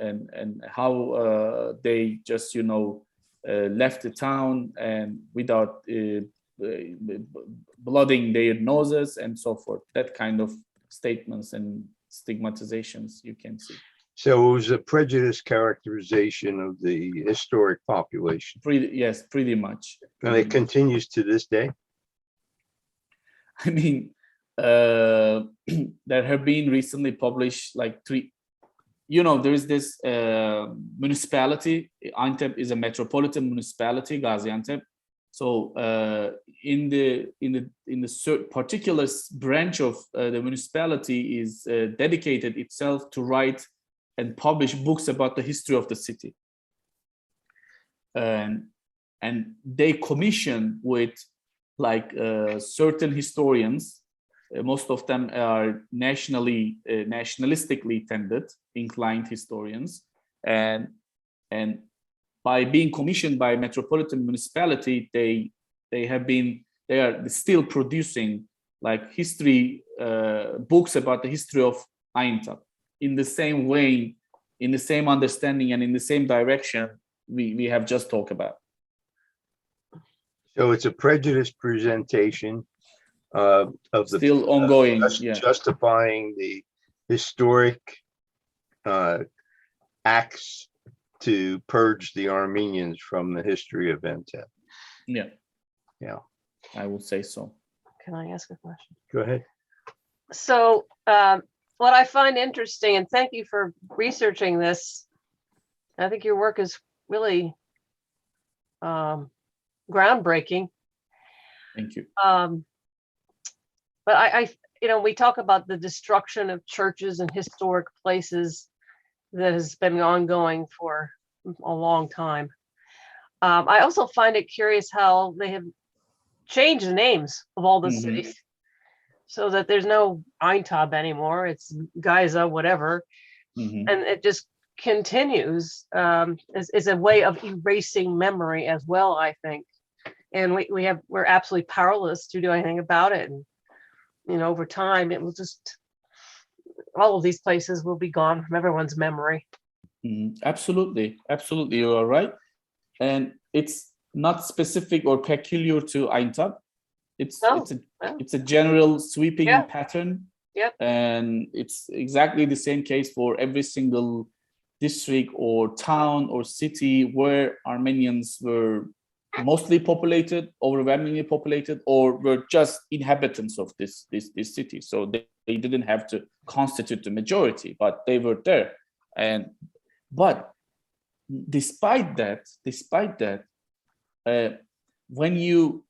how they just left the town and without blooding their noses and so forth. That kind of statements and stigmatizations you can see. So it was a prejudiced characterization of the historic population. Yes, pretty much. And it continues to this day. I mean, there have been recently published like three. There is this municipality. Antep is a metropolitan municipality, Gaziantep. So in the particular branch of the municipality is dedicated itself to write and publish books about the history of the city. And they commission with like certain historians. Most of them are nationalistically inclined historians, and by being commissioned by metropolitan municipality, they are still producing like history books about the history of Aintab in the same way, in the same understanding, and in the same direction we have just talked about. So it's a prejudiced presentation of the still ongoing, justifying the historic acts to purge the Armenians from the history of Antep. Yeah, I would say so. Can I ask a question? Go ahead. So what I find interesting, and thank you for researching this, I think your work is really groundbreaking. Thank you. But I we talk about the destruction of churches and historic places that has been ongoing for a long time. I also find it curious how they have changed the names of all the cities so that there's no Aintab anymore. It's Giza, whatever. And it just continues as a way of erasing memory as well, I think. And we're absolutely powerless to do anything about it. And over time, it will just, all of these places will be gone from everyone's memory. Absolutely, you are right. And it's not specific or peculiar to Aintab. It's a general sweeping pattern. Yep. And it's exactly the same case for every single district or town or city where Armenians were mostly populated, overwhelmingly populated, or were just inhabitants of this city. So they didn't have to constitute the majority, but they were there. But despite that, when you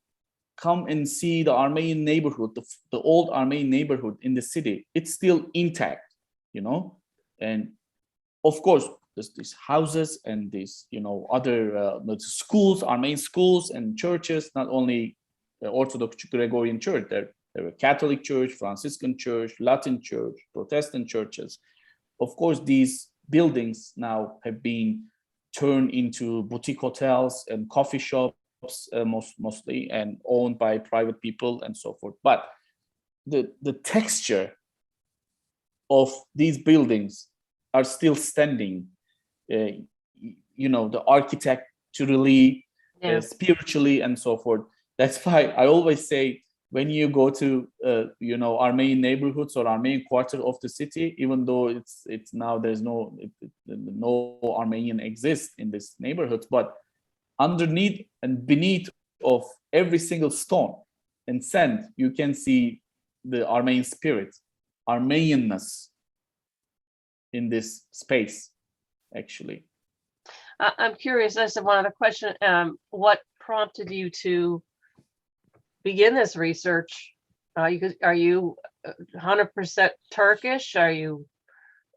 come and see the Armenian neighborhood, the old Armenian neighborhood in the city, it's still intact, and of course, there's these houses and these, other schools, Armenian schools and churches, not only the Orthodox Gregorian Church, there were Catholic Church, Franciscan Church, Latin Church, Protestant churches. Of course, these buildings now have been turned into boutique hotels and coffee shops, mostly, and owned by private people and so forth. But the texture of these buildings are still standing. The architecturally, spiritually, and so forth. That's why I always say, when you go to Armenian neighborhoods or Armenian quarter of the city, even though it's now there's no Armenian exists in this neighborhood, but underneath and beneath of every single stone and sand, you can see the Armenian spirit, Armenianness in this space. Actually, I'm curious. That's one other question. What prompted you to begin this research? Are you 100% Turkish? Are you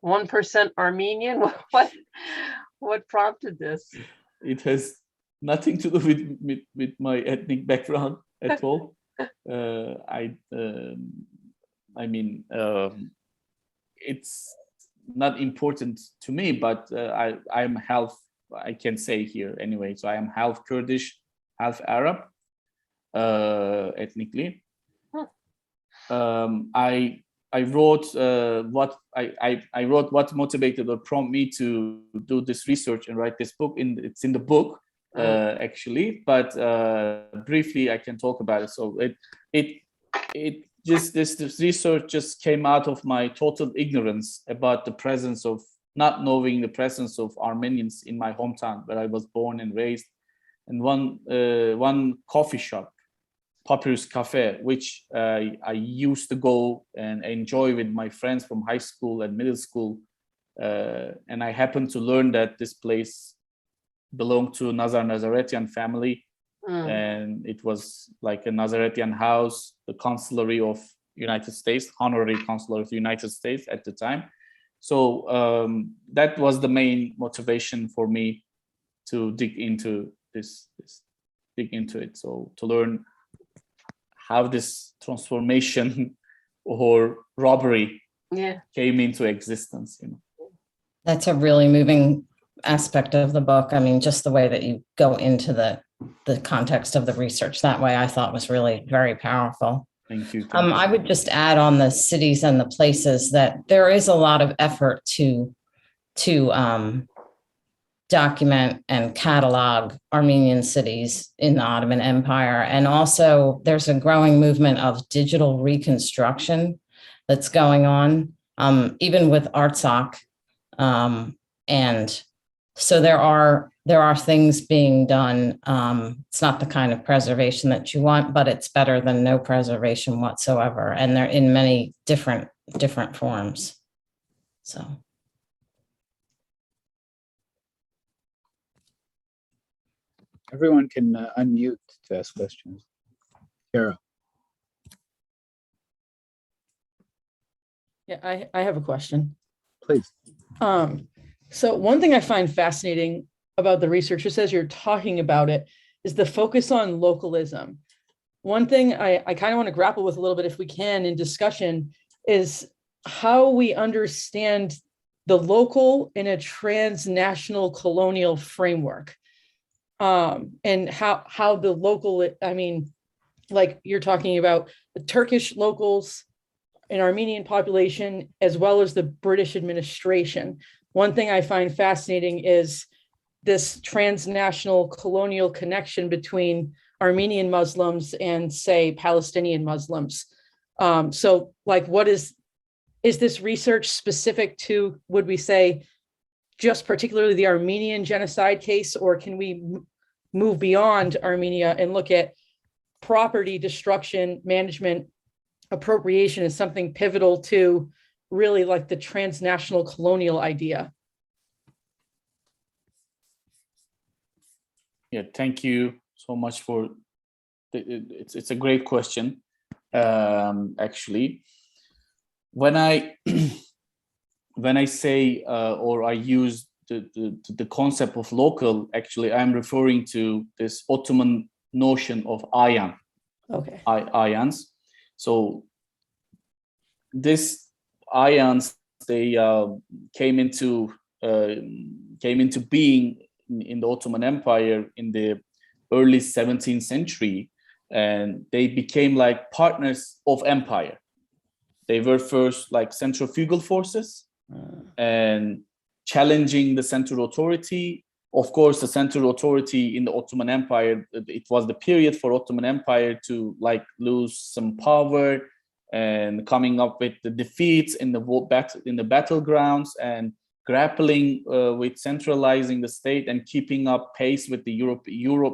1% Armenian? What prompted this? It has nothing to do with my ethnic background at all. It's not important to me, but I'm half, I can say here anyway. So I am half Kurdish, half Arab, ethnically. I wrote I wrote what motivated or prompted me to do this research and write this book. It's in the book actually, but briefly I can talk about it. So this research just came out of my total ignorance about the presence of, not knowing the presence of Armenians in my hometown where I was born and raised, and one coffee shop, Papyrus Cafe, which I used to go and enjoy with my friends from high school and middle school. And I happened to learn that this place belonged to Nazaretian family. And it was like a Nazaretian house, the consulary of United States, honorary consular of the United States at the time. So that was the main motivation for me to dig into it. So to learn how this transformation or robbery came into existence, you know. That's a really moving aspect of the book. I mean, just the way that you go into the context of the research that way, I thought was really very powerful. Thank you. I would just add on the cities and the places that there is a lot of effort to document and catalog Armenian cities in the Ottoman Empire. And also there's a growing movement of digital reconstruction that's going on, even with Artsakh. And so there are things being done. It's not the kind of preservation that you want, but it's better than no preservation whatsoever. And they're in many different forms. So. Everyone can unmute to ask questions. Kara. Yeah, I have a question. Please. So one thing I find fascinating about the research, just as you're talking about it, is the focus on localism. One thing I kind of want to grapple with a little bit, if we can, in discussion, is how we understand the local in a transnational colonial framework. And how the local, I mean, like you're talking about the Turkish locals, an Armenian population, as well as the British administration. One thing I find fascinating is this transnational colonial connection between Armenian Muslims and, say, Palestinian Muslims. So like, what is this research specific to, would we say, just particularly the Armenian genocide case, or can we move beyond Armenia and look at property destruction, management, appropriation as something pivotal to really like the transnational colonial idea? Yeah, thank you so much for it's a great question. Actually, when I say or I use the concept of local, actually I'm referring to this Ottoman notion of ayan. Okay. Ayans. So this ayans, they came into being in the Ottoman Empire in the early 17th century, and they became like partners of empire. They were first like centrifugal forces and challenging the central authority. Of course, the central authority in the Ottoman Empire, it was the period for Ottoman Empire to like lose some power and coming up with the defeats in the battlegrounds and grappling with centralizing the state and keeping up pace with the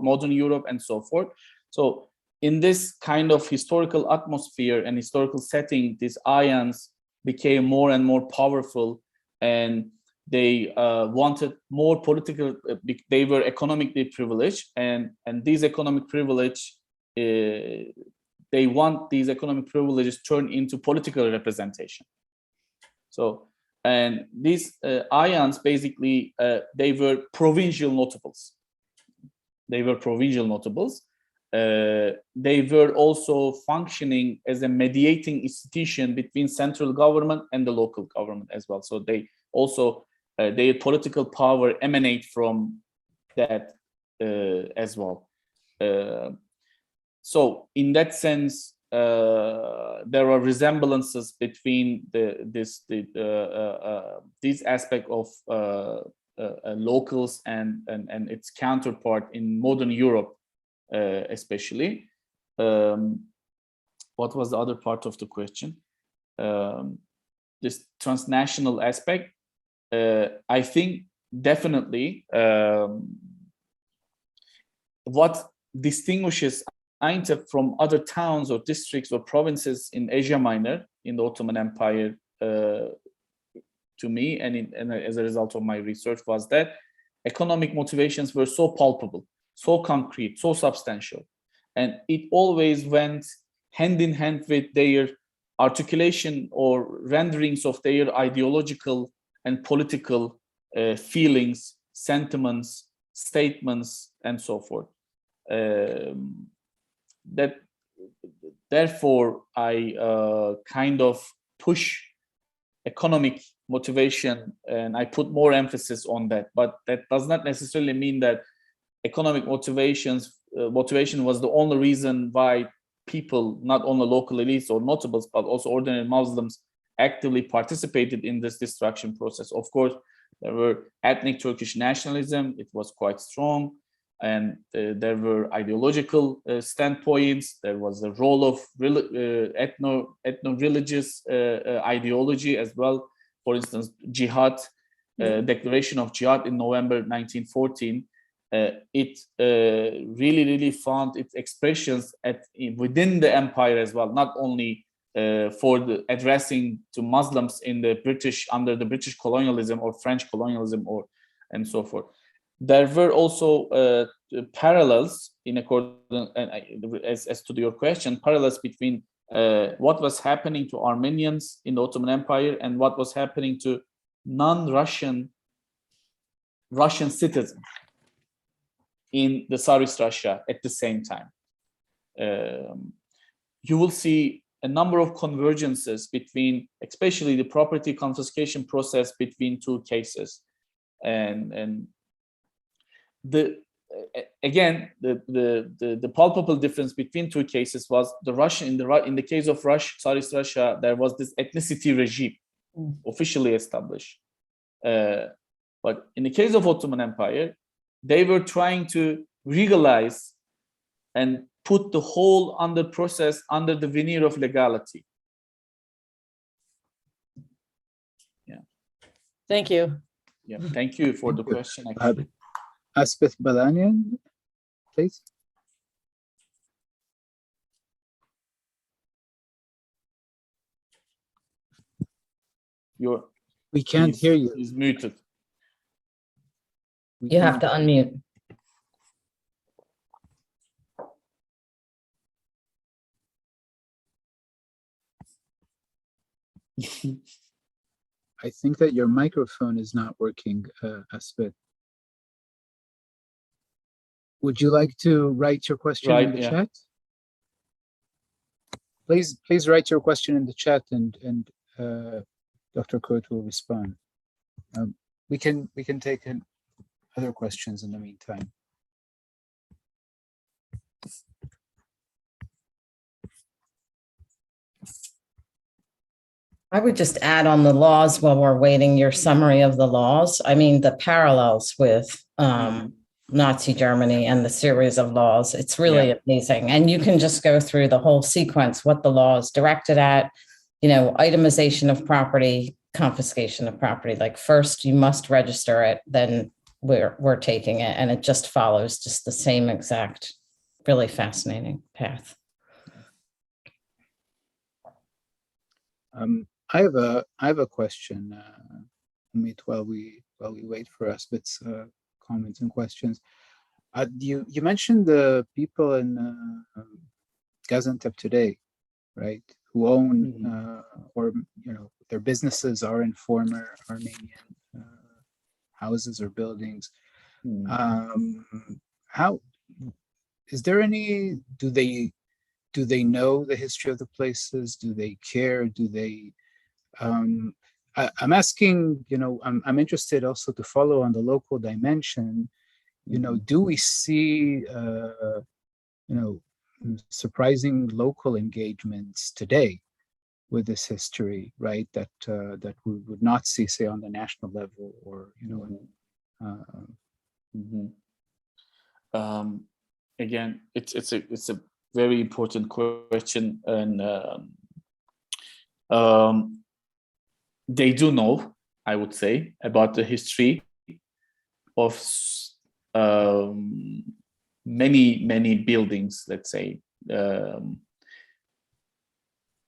modern Europe and so forth. So in this kind of historical atmosphere and historical setting, these ayans became more and more powerful, and they wanted more political, they were economically privileged, and these economic privilege, they want these economic privileges turned into political representation. So, and these ayans basically, they were provincial notables. They were provincial notables. They were also functioning as a mediating institution between central government and the local government as well. So they also their political power emanate from that as well. So in that sense, there are resemblances between these aspect of locals and its counterpart in modern Europe, especially. What was the other part of the question? This transnational aspect. I think definitely what distinguishes Aintab from other towns or districts or provinces in Asia Minor in the Ottoman Empire, to me, and as a result of my research, was that economic motivations were so palpable, so concrete, so substantial, and it always went hand in hand with their articulation or renderings of their ideological and political feelings, sentiments, statements, and so forth. That therefore I kind of push economic motivation, and I put more emphasis on that. But that does not necessarily mean that economic motivation was the only reason why people, not only local elites or notables, but also ordinary Muslims, actively participated in this destruction process. Of course, there were ethnic Turkish nationalism, it was quite strong, and there were ideological standpoints. There was a role of ethno-religious ideology as well. For instance, jihad, declaration of jihad in November 1914, it really found its expressions within the empire as well, not only for the addressing to Muslims in the under the British colonialism or French colonialism and so forth. There were also parallels in accordance, as to your question, parallels between what was happening to Armenians in the Ottoman Empire and what was happening to non-Russian citizens in the Tsarist Russia at the same time. You will see a number of convergences between, especially the property confiscation process between two cases, and the palpable difference between two cases was the Russian in the case of Tsarist Russia, there was this ethnicity regime officially established, but in the case of Ottoman Empire, they were trying to legalize and put the whole process under the veneer of legality. Yeah. Thank you. Yeah. Thank you for the question. Actually. Asbeth Balanian, please. We can't hear you. He's muted. You have to unmute. I think that your microphone is not working, Asbeth. Would you like to write your question in the chat? Please write your question in the chat, and Dr. Kurt will respond. We can take in other questions in the meantime. I would just add on the laws while we're waiting your summary of the laws. I mean, the parallels with Nazi Germany and the series of laws, it's really amazing. And you can just go through the whole sequence, what the law is directed at, itemization of property, confiscation of property. Like first you must register it, then we're taking it. And it just follows just the same exact, really fascinating path. I have a question, Ümit, while we wait for Asbeth's comments and questions. You mentioned the people in Gaziantep today, right? Who own or their businesses are in former Armenian houses or buildings. How is there any? Do they know the history of the places? Do they care? Do they? I'm asking, I'm interested also to follow on the local dimension. Do we see, surprising local engagements today with this history, right? That we would not see, say, on the national level, or Again, it's a very important question, and they do know, I would say, about the history of many buildings, let's say.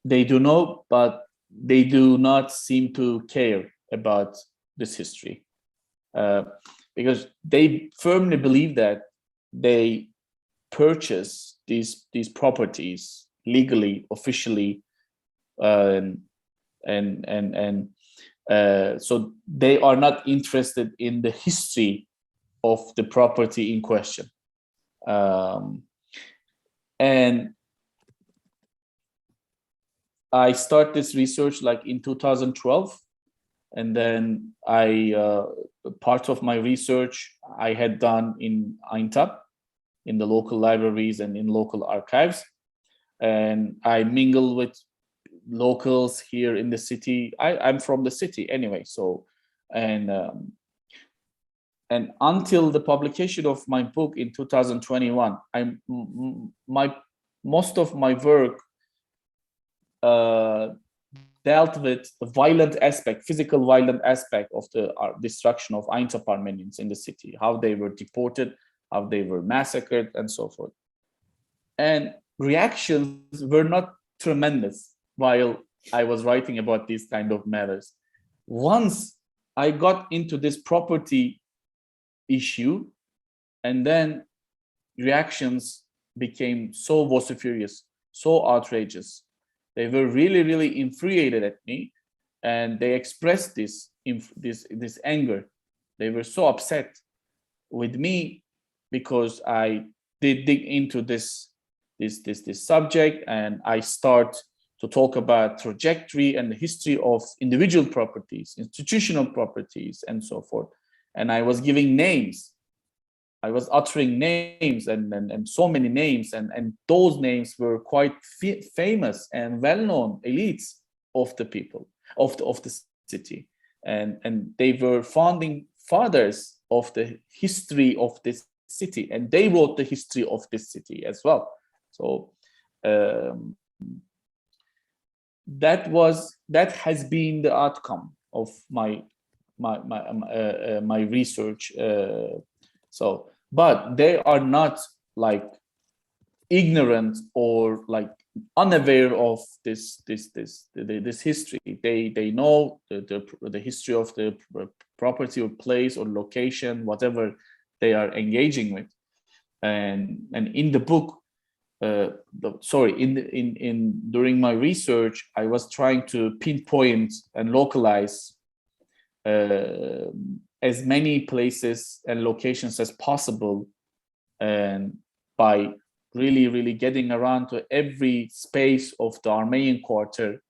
They do know, but they do not seem to care about this history, because they firmly believe that they purchase these properties legally, officially, and so they are not interested in the history of the property in question. And I start this research like in 2012, and then part of my research I had done in Aintab, in the local libraries and in local archives, and I mingle with locals here in the city. I'm from the city anyway, so and until the publication of my book in 2021, most of my work dealt with the violent aspect, physical violent aspect of the destruction of Aintab Armenians in the city, how they were deported, how they were massacred, and so forth. And reactions were not tremendous while I was writing about these kind of matters. Once I got into this property issue, and then reactions became so vociferous, so outrageous. They were really infuriated at me, and they expressed this anger. They were so upset with me because I did dig into this subject, and I start to talk about trajectory and the history of individual properties, institutional properties, and so forth. And I was giving names. I was uttering names and so many names, and those names were quite famous and well-known elites of the people of the city, and they were founding fathers of the history of this city, and they wrote the history of this city as well. So that has been the outcome of my research. So, but they are not like ignorant or like unaware of this history. They know the history of the property or place or location, whatever they are engaging with. And in the book, during my research, I was trying to pinpoint and localize as many places and locations as possible, and by really getting around to every space of the Armenian quarter,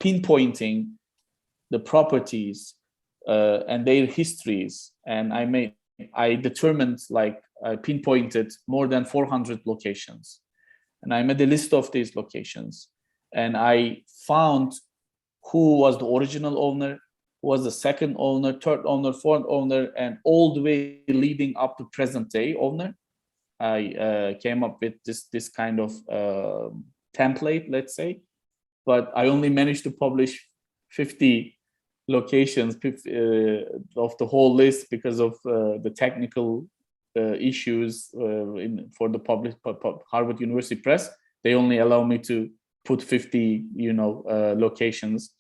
pinpointing the properties and their histories. And I determined, like, I pinpointed more than 400 locations, and I made a list of these locations, and I found who was the original owner, who was the second owner, third owner, fourth owner, and all the way leading up to present day owner. I came up with this kind of template, let's say, but I only managed to publish 50 locations of the whole list because of the technical issues for the public Harvard University Press. They only allow me to put 50 locations.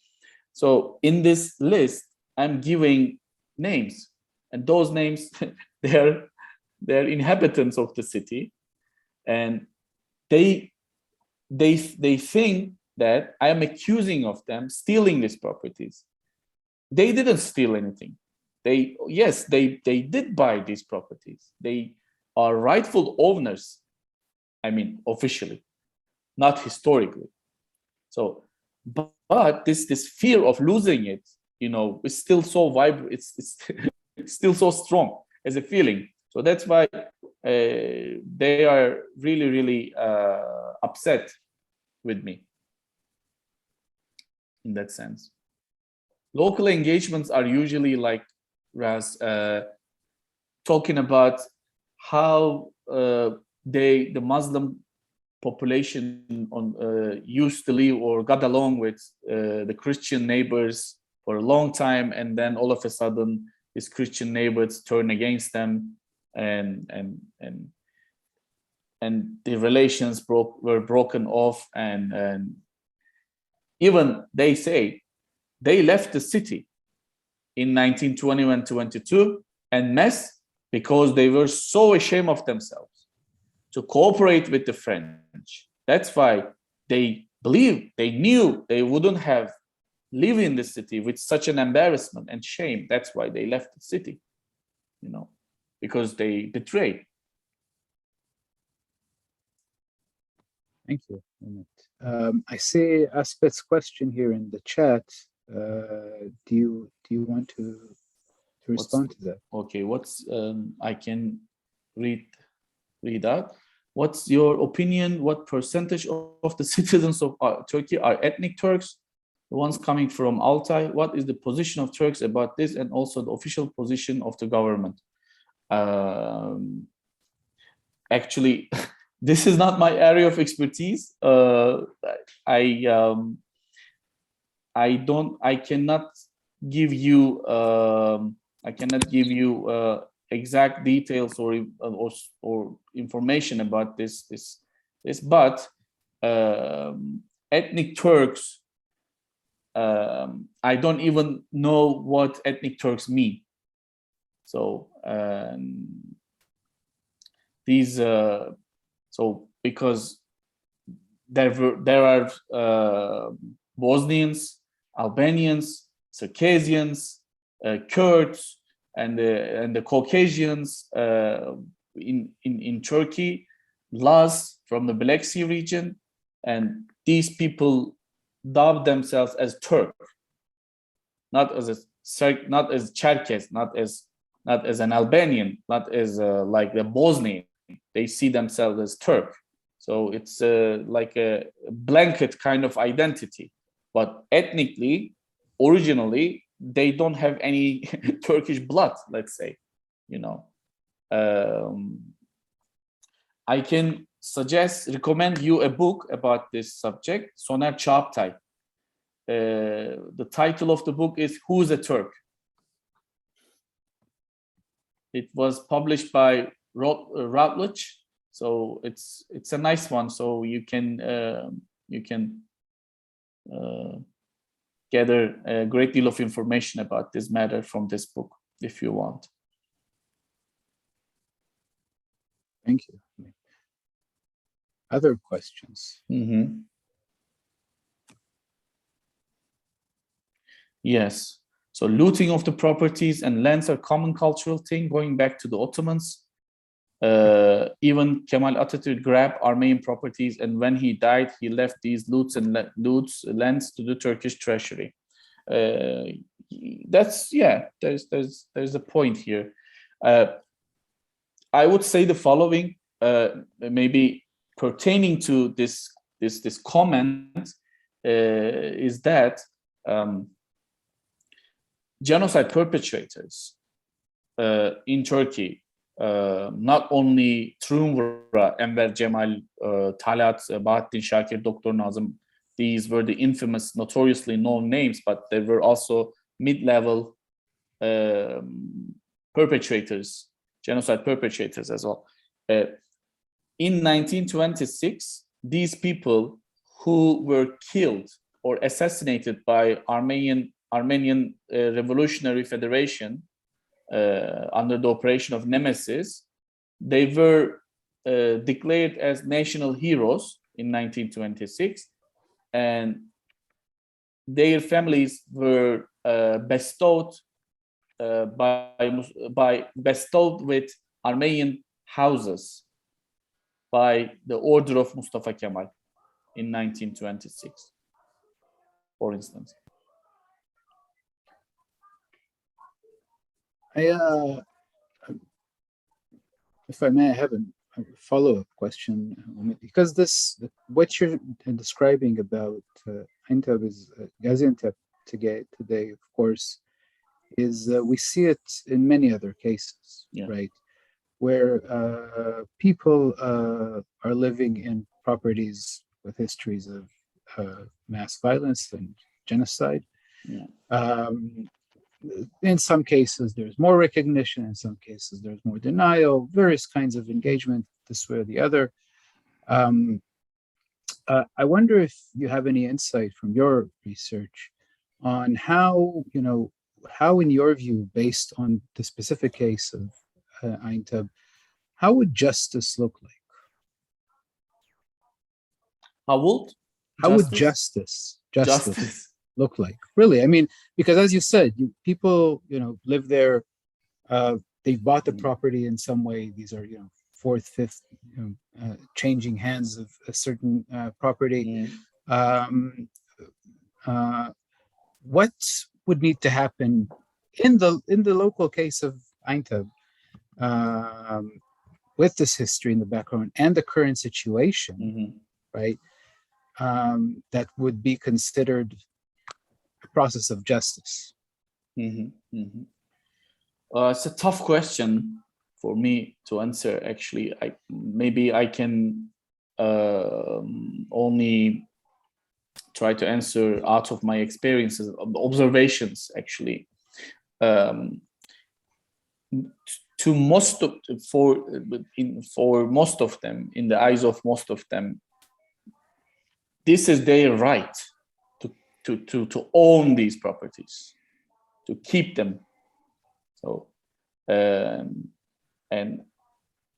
So in this list, I'm giving names, and those names they're inhabitants of the city, and they think that I am accusing of them stealing these properties. They didn't steal anything. They did buy these properties. They are rightful owners. I mean, officially, not historically. So, but this fear of losing it it's still so vibrant. It's it's still so strong as a feeling. So that's why they are really, really upset with me in that sense. Local engagements are usually like Raz talking about how the Muslim population used to live or got along with the Christian neighbors for a long time, and then all of a sudden these Christian neighbors turn against them, and the relations were broken off, and even they say they left the city in 1921-22 en masse because they were so ashamed of themselves to cooperate with the French. That's why they knew they wouldn't have lived in the city with such an embarrassment and shame. That's why they left the city, because they betrayed. Thank you, Ümit. I see Aspet's question here in the chat. Do you want to respond to that? Okay, I can read out. What's your opinion? What percentage of the citizens of Turkey are ethnic Turks? The ones coming from Altay. What is the position of Turks about this, and also the official position of the government? Actually, this is not my area of expertise. I cannot give you exact details or information about this. But ethnic Turks, I don't even know what ethnic Turks mean. So because there are Bosnians, Albanians, Circassians, Kurds, and the Caucasians in Turkey, Laz from the Black Sea region, and these people dub themselves as Turk, not as Cherkess, not as an Albanian, not as like the Bosnian. They see themselves as Turk. So it's like a blanket kind of identity. But ethnically, originally, they don't have any Turkish blood, let's say, I can recommend you a book about this subject, Soner Çağatay. The title of the book is Who's a Turk? It was published by Routledge, so it's a nice one. So you can gather a great deal of information about this matter from this book if you want. Thank you. Other questions? Mm-hmm. Yes. So looting of the properties and lands are common cultural thing going back to the Ottomans. Even Kemal Atatürk grabbed Armenian properties, and when he died, he left these lands to the Turkish treasury. There's a point here. I would say the following, maybe pertaining to this comment, is that genocide perpetrators in Turkey, not only Triumvira, Enver Cemal, Talat, Bahattin Şakir, Dr. Nazım, these were the infamous, notoriously known names, but there were also mid-level perpetrators, genocide perpetrators as well. In 1926, these people who were killed or assassinated by Armenian Revolutionary Federation under the operation of Nemesis, they were declared as national heroes in 1926, and their families were bestowed with Armenian houses by the order of Mustafa Kemal in 1926, for instance. If I may, I have a follow-up question, because what you're describing about Aintab is Gaziantep today, of course, is we see it in many other cases, right? Where people are living in properties with histories of mass violence and genocide. In some cases, there's more recognition. In some cases, there's more denial, various kinds of engagement this way or the other. I wonder if you have any insight from your research on how, in your view, based on the specific case of Aintab, how would justice look like? How would justice look like? Really, I mean, because as you said, people, live there. They've bought the property in some way. These are, fourth, fifth, changing hands of a certain property. What would need to happen in the local case of Aintab, with this history in the background and the current situation, right? That would be considered a process of justice. It's a tough question for me to answer. Actually, maybe I can only try to answer out of my experiences, observations. Actually, for most of them, in the eyes of most of them, this is their right to own these properties, to keep them. So, and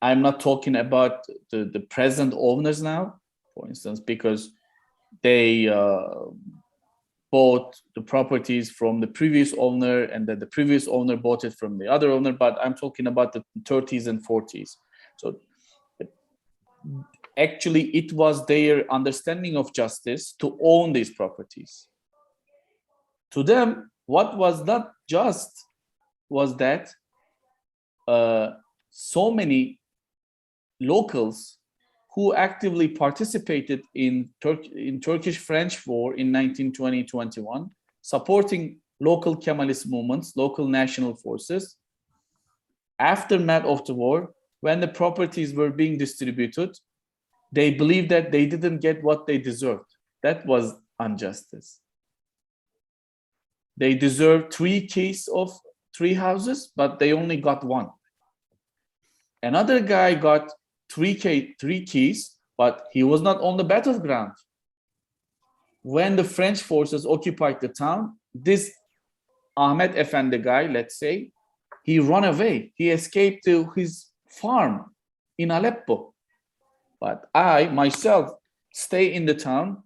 I'm not talking about the present owners now, for instance, because they bought the properties from the previous owner, and then the previous owner bought it from the other owner. But I'm talking about the 30s and 40s. So actually, it was their understanding of justice to own these properties. To them, what was not just was that so many locals who actively participated in Turkish-French War in 1920-21, supporting local Kemalist movements, local national forces. Aftermath of the war, when the properties were being distributed, they believed that they didn't get what they deserved. That was injustice. They deserved 3 keys of 3 houses, but they only got 1. Another guy got 3 keys, but he was not on the battleground. When the French forces occupied the town, this Ahmet Efendi guy, let's say, he ran away. He escaped to his farm in Aleppo. But I, myself, stay in the town,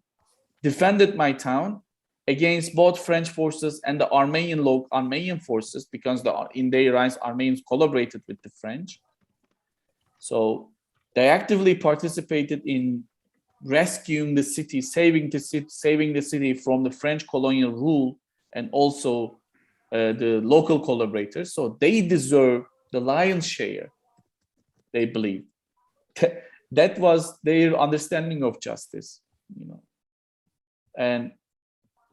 defended my town against both French forces and the Armenian forces, because in their eyes, Armenians collaborated with the French. So they actively participated in rescuing the city, saving the city from the French colonial rule, and also the local collaborators. So they deserve the lion's share, they believe. That was their understanding of justice, And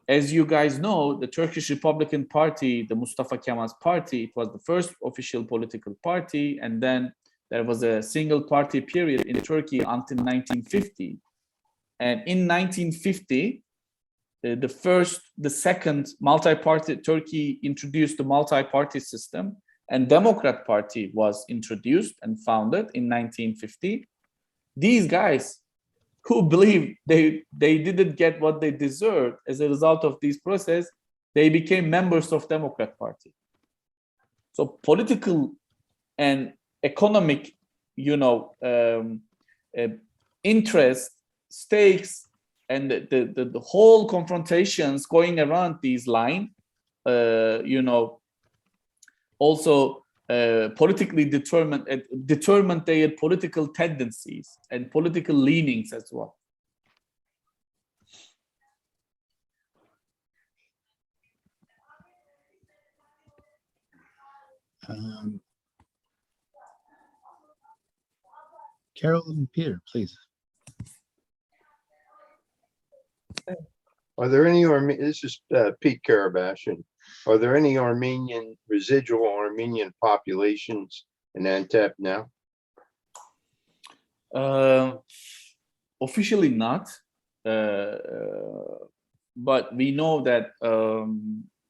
as you guys know, the Turkish Republican Party, the Mustafa Kemal's party, it was the first official political party, and then there was a single party period in Turkey until 1950. And in 1950, the second multi-party, Turkey introduced the multi-party system, and Democrat Party was introduced and founded in 1950. These guys who believed they didn't get what they deserved as a result of this process, they became members of Democrat Party. So political and economic, interest, stakes, and the whole confrontations going around these lines, also politically determined their political tendencies and political leanings as well. Carol and Peter, please. Are there any this is Pete Karabashian. Are there any residual Armenian populations in Antep now? Officially not, but we know that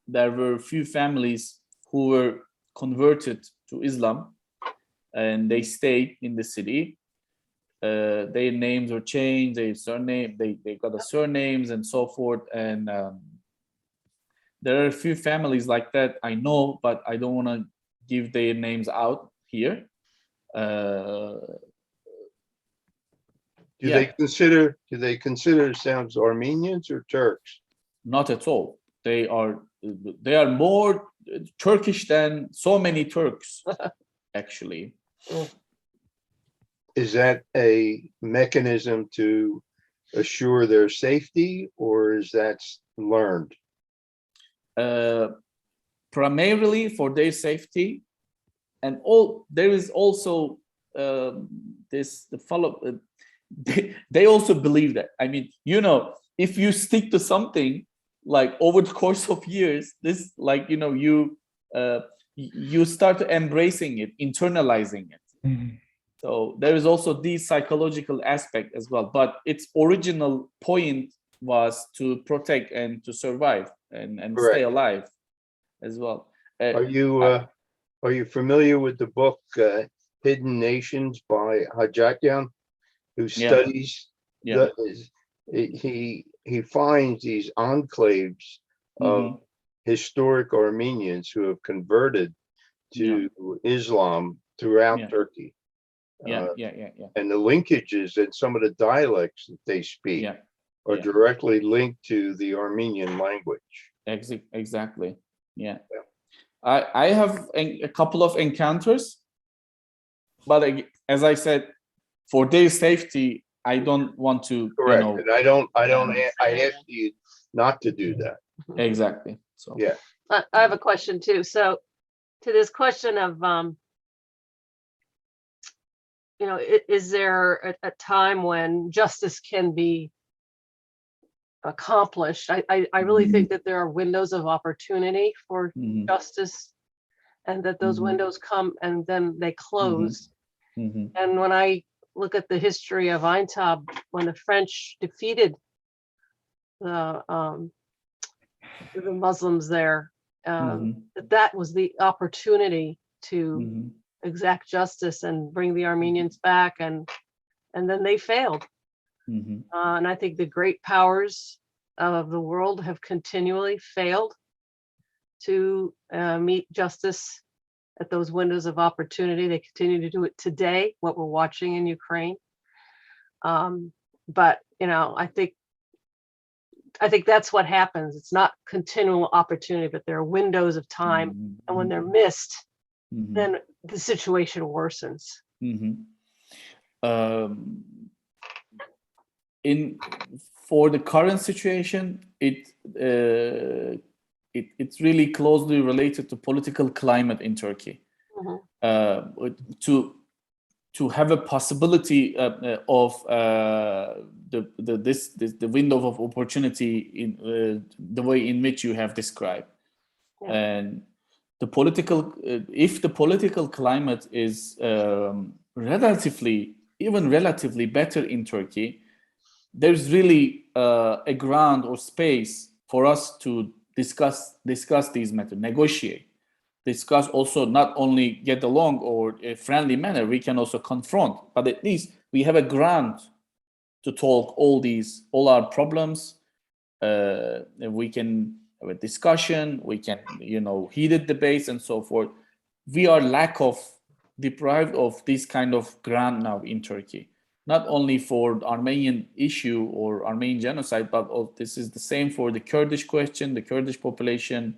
there were a few families who were converted to Islam and they stayed in the city. Their names were changed, their surname, they got the surnames and so forth. And there are a few families like that I know, but I don't want to give their names out here. Do they consider themselves Armenians or Turks? Not at all. They are more Turkish than so many Turks, actually. Is that a mechanism to assure their safety, or is that learned? Primarily for their safety, and there is also they also believe that. I mean, if you stick to something like over the course of years, this you start embracing it, internalizing it. Mm-hmm. So there is also the psychological aspect as well, but its original point was to protect and to survive and stay alive as well. Are you familiar with the book Hidden Nations by Hajjatian, who studies he finds these enclaves of historic Armenians who have converted to Islam throughout Turkey. And the linkages and some of the dialects that they speak are directly linked to the Armenian language. Exactly. Yeah. I have a couple of encounters, but as I said, for their safety, I don't want to. Correct. And I ask you not to do that. Exactly. So yeah. I have a question too. So to this question of is there a time when justice can be accomplished? I really think that there are windows of opportunity for justice, and that those windows come and then they close. And when I look at the history of Aintab, when the French defeated the Muslims there, that was the opportunity to exact justice and bring the Armenians back, and then they failed. And I think the great powers of the world have continually failed to meet justice at those windows of opportunity. They continue to do it today, what we're watching in Ukraine. But I think that's what happens. It's not continual opportunity, but there are windows of time, and when they're missed, then the situation worsens. For the current situation, it's really closely related to political climate in Turkey. To have a possibility of the window of opportunity in the way in which you have described, and if the political climate is relatively better in Turkey, there's really a ground or space for us to discuss these matters, negotiate, discuss, also not only get along or a friendly manner, we can also confront, but at least we have a ground to talk all our problems. We can have a discussion, we can, heated debates and so forth. We are deprived of this kind of ground now in Turkey, not only for the Armenian issue or Armenian genocide, but this is the same for the Kurdish question, the Kurdish population,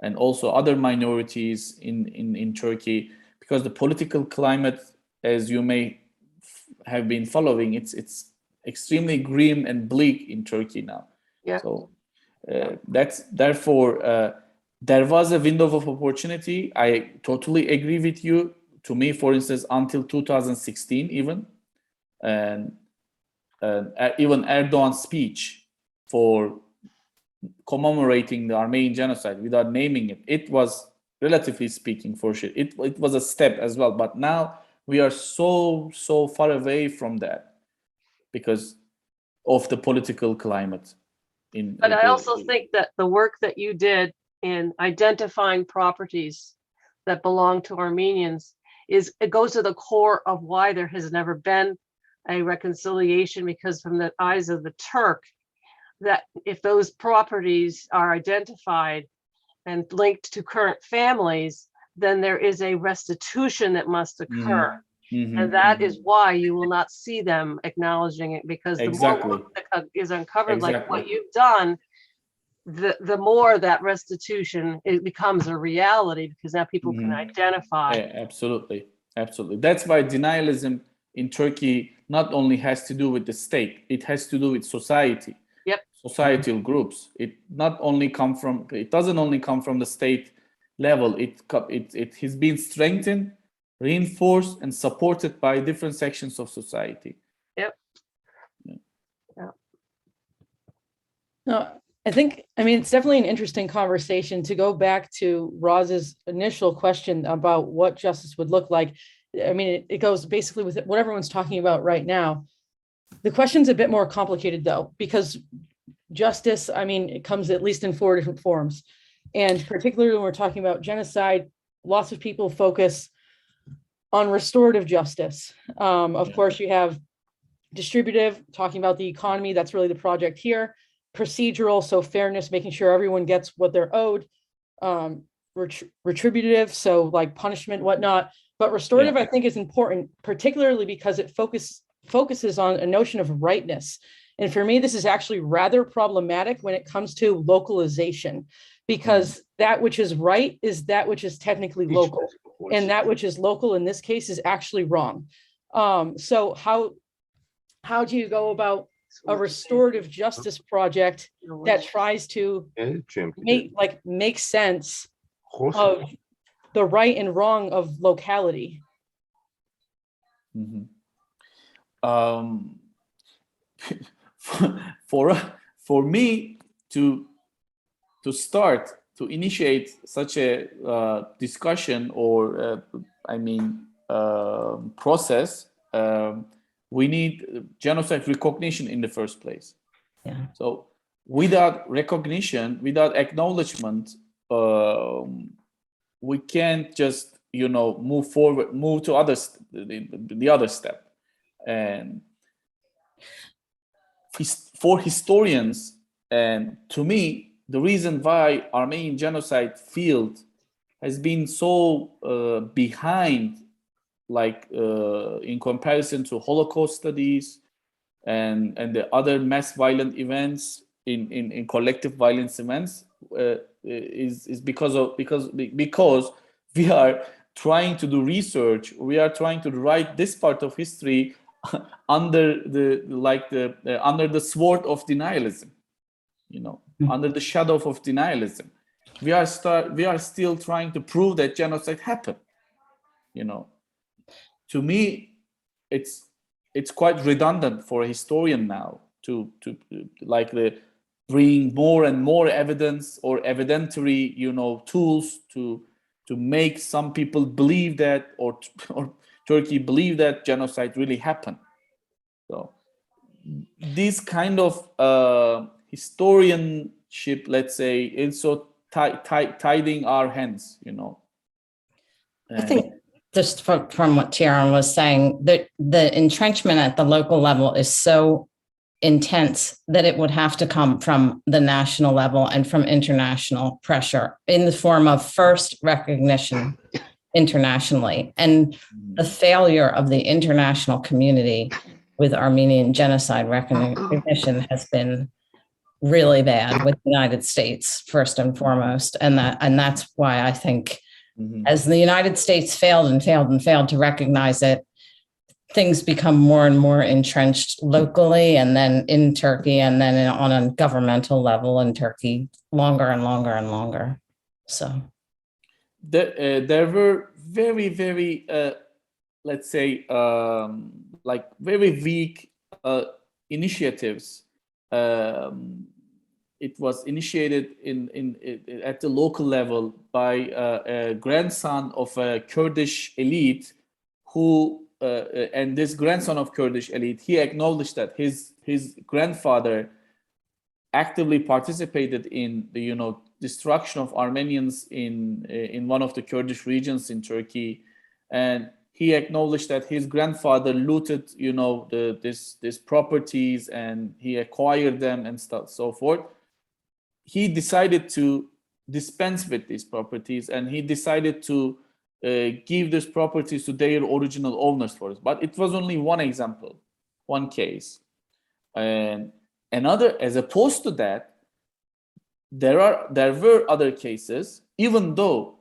and also other minorities in Turkey, because the political climate, as you may have been following, it's extremely grim and bleak in Turkey now. So that's therefore there was a window of opportunity. I totally agree with you. To me, for instance, until 2016 even, and even Erdogan's speech for commemorating the Armenian genocide without naming it, it was, relatively speaking, for sure, it was a step as well. But now we are so far away from that because of the political climate. But I also think that the work that you did in identifying properties that belong to Armenians it goes to the core of why there has never been a reconciliation, because from the eyes of the Turk, that if those properties are identified and linked to current families, then there is a restitution that must occur. And that is why you will not see them acknowledging it, because the more work that is uncovered, like what you've done, the more that restitution, it becomes a reality, because now people can identify. Yeah, absolutely. That's why denialism in Turkey not only has to do with the state, it has to do with society. Yep. Societal groups. It doesn't only come from the state level. It has been strengthened, reinforced, and supported by different sections of society. Yep. Yeah. No, it's definitely an interesting conversation. To go back to Roz's initial question about what justice would look like, it goes basically with what everyone's talking about right now. The question's a bit more complicated, though, because justice, it comes at least in 4 different forms. And particularly when we're talking about genocide, lots of people focus on restorative justice. Of course, you have distributive, talking about the economy. That's really the project here. Procedural, so fairness, making sure everyone gets what they're owed. Retributive, so like punishment, whatnot. But restorative, I think, is important, particularly because it focuses on a notion of rightness. And for me, this is actually rather problematic when it comes to localization, because that which is right is that which is technically local, and that which is local in this case is actually wrong. So how do you go about a restorative justice project that tries to make sense of the right and wrong of locality? For me to start to initiate such a discussion or process, we need genocide recognition in the first place. Yeah. So without recognition, without acknowledgement, we can't just move forward, move to the other step. And for historians, and to me, the reason why Armenian genocide field has been so behind, in comparison to Holocaust studies and the other mass violent events in collective violence events, is because we are trying to do research. We are trying to write this part of history under the sword of denialism, under the shadow of denialism. We are still trying to prove that genocide happened. To me, it's quite redundant for a historian now to bring more and more evidence or evidentiary tools to make some people believe that or Turkey believe that genocide really happened. So this kind of historianship, let's say, is so tidying our hands, I think just from what Tiaran was saying, that the entrenchment at the local level is so intense that it would have to come from the national level and from international pressure in the form of first recognition internationally. And the failure of the international community with Armenian genocide recognition has been really bad with the United States first and foremost. And that's why I think as the United States failed to recognize it, things become more and more entrenched locally, and then in Turkey, and then on a governmental level in Turkey, longer and longer and longer. So there were very, very, let's say, like very weak initiatives. It was initiated at the local level by a grandson of a Kurdish elite who, and this grandson of Kurdish elite, he acknowledged that his grandfather actively participated in the destruction of Armenians in one of the Kurdish regions in Turkey, and he acknowledged that his grandfather looted this properties and he acquired them and stuff so forth. He decided to dispense with these properties and he decided to give these properties to their original owners for us. But it was only one example, one case. And another, as opposed to that, there were other cases, even though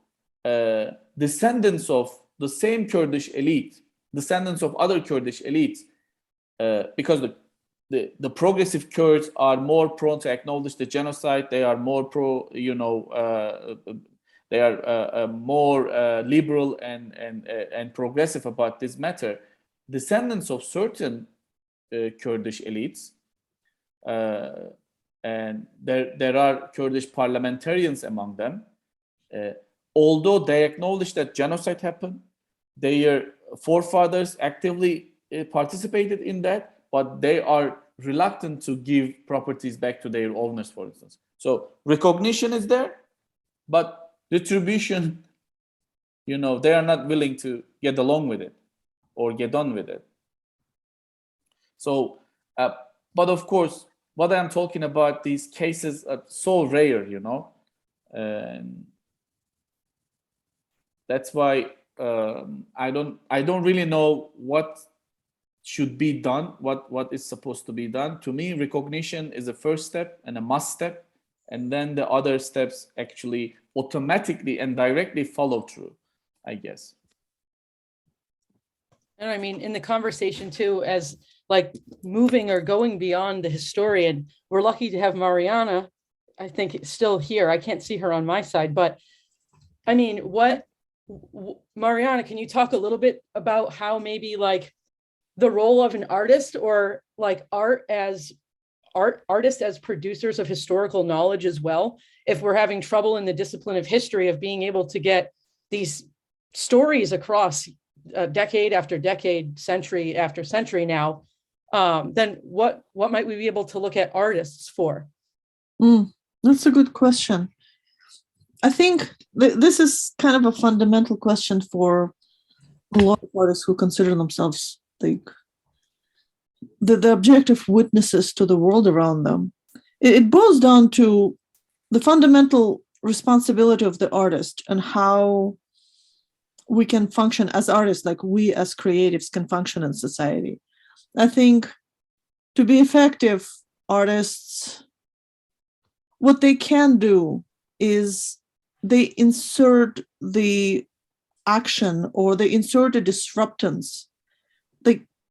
descendants of the same Kurdish elite, descendants of other Kurdish elites, because the progressive Kurds are more prone to acknowledge the genocide. They are more they are more liberal and progressive about this matter. Descendants of certain Kurdish elites, and there are Kurdish parliamentarians among them. Although they acknowledge that genocide happened, their forefathers actively participated in that, but they are reluctant to give properties back to their owners, for instance. So recognition is there, but retribution, they are not willing to get along with it or get on with it. So, but of course, what I'm talking about, these cases are so rare, and that's why I don't really know what should be done, what is supposed to be done. To me, recognition is a first step and a must step, and then the other steps actually automatically and directly follow through, I guess. And I mean, in the conversation too, as like moving or going beyond the historian, we're lucky to have Mariana, I think, still here. I can't see her on my side, but I mean, Mariana, can you talk a little bit about how maybe like the role of an artist or like artists as producers of historical knowledge as well, if we're having trouble in the discipline of history of being able to get these stories across decade after decade, century after century now, then what might we be able to look at artists for? That's a good question. I think this is kind of a fundamental question for a lot of artists who consider themselves like the objective witnesses to the world around them. It boils down to the fundamental responsibility of the artist and how we can function as artists, like we as creatives can function in society. I think to be effective artists, what they can do is they insert the action or they insert a disruptance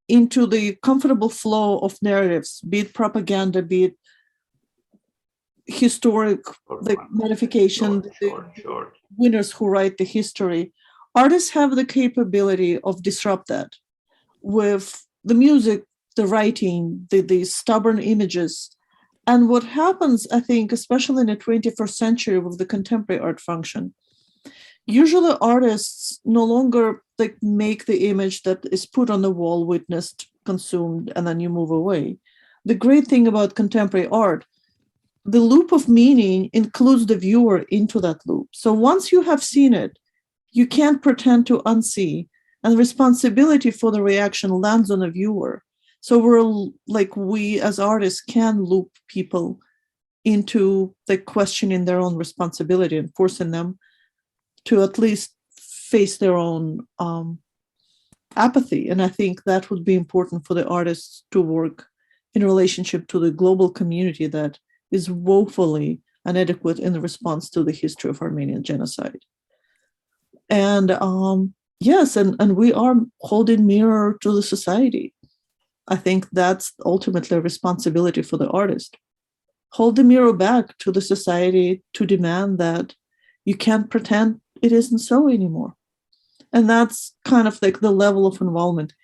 into the comfortable flow of narratives, be it propaganda, be it historic modification, the winners who write the history. Artists have the capability of disrupt that with the music, the writing, the stubborn images. And what happens, I think, especially in the 21st century with the contemporary art function, usually artists no longer make the image that is put on the wall, witnessed, consumed, and then you move away. The great thing about contemporary art, the loop of meaning includes the viewer into that loop. So once you have seen it, you can't pretend to unsee, and the responsibility for the reaction lands on the viewer. So we as artists can loop people into questioning their own responsibility and forcing them to at least face their own apathy. And I think that would be important for the artists to work in relationship to the global community that is woefully inadequate in the response to the history of Armenian genocide. And yes, and we are holding mirror to the society. I think that's ultimately a responsibility for the artist. Hold the mirror back to the society to demand that You can't pretend it isn't so anymore. And that's kind of like the level of involvement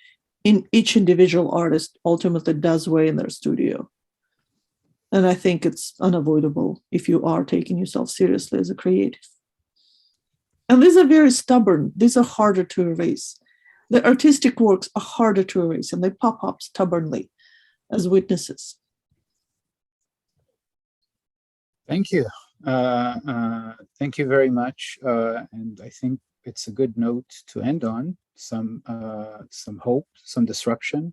in each individual artist ultimately does weigh in their studio. And I think it's unavoidable if you are taking yourself seriously as a creative. And these are very stubborn. These are harder to erase. The artistic works are harder to erase, and they pop up stubbornly as witnesses. Thank you. Thank you very much. And I think it's a good note to end on. Some hope, some disruption.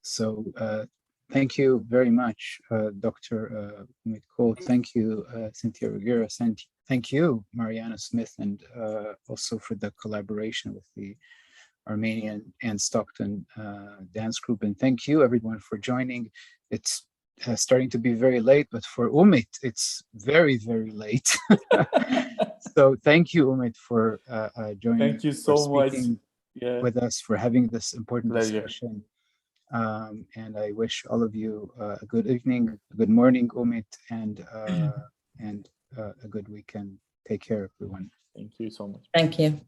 So thank you very much, Dr. Ümit Kurt. Thank you, Cynthia Ruggerio. Thank you, Mariana Smith, and also for the collaboration with the Armenian and Stockton dance group. And thank you, everyone, for joining. It's starting to be very late, but for Ümit, it's very, very late. So thank you, Ümit, for joining. Thank you so much. With us, for having this important Pleasure. discussion. And I wish all of you a good evening, a good morning, Ümit, and a good weekend. Take care, everyone. Thank you so much. Thank you.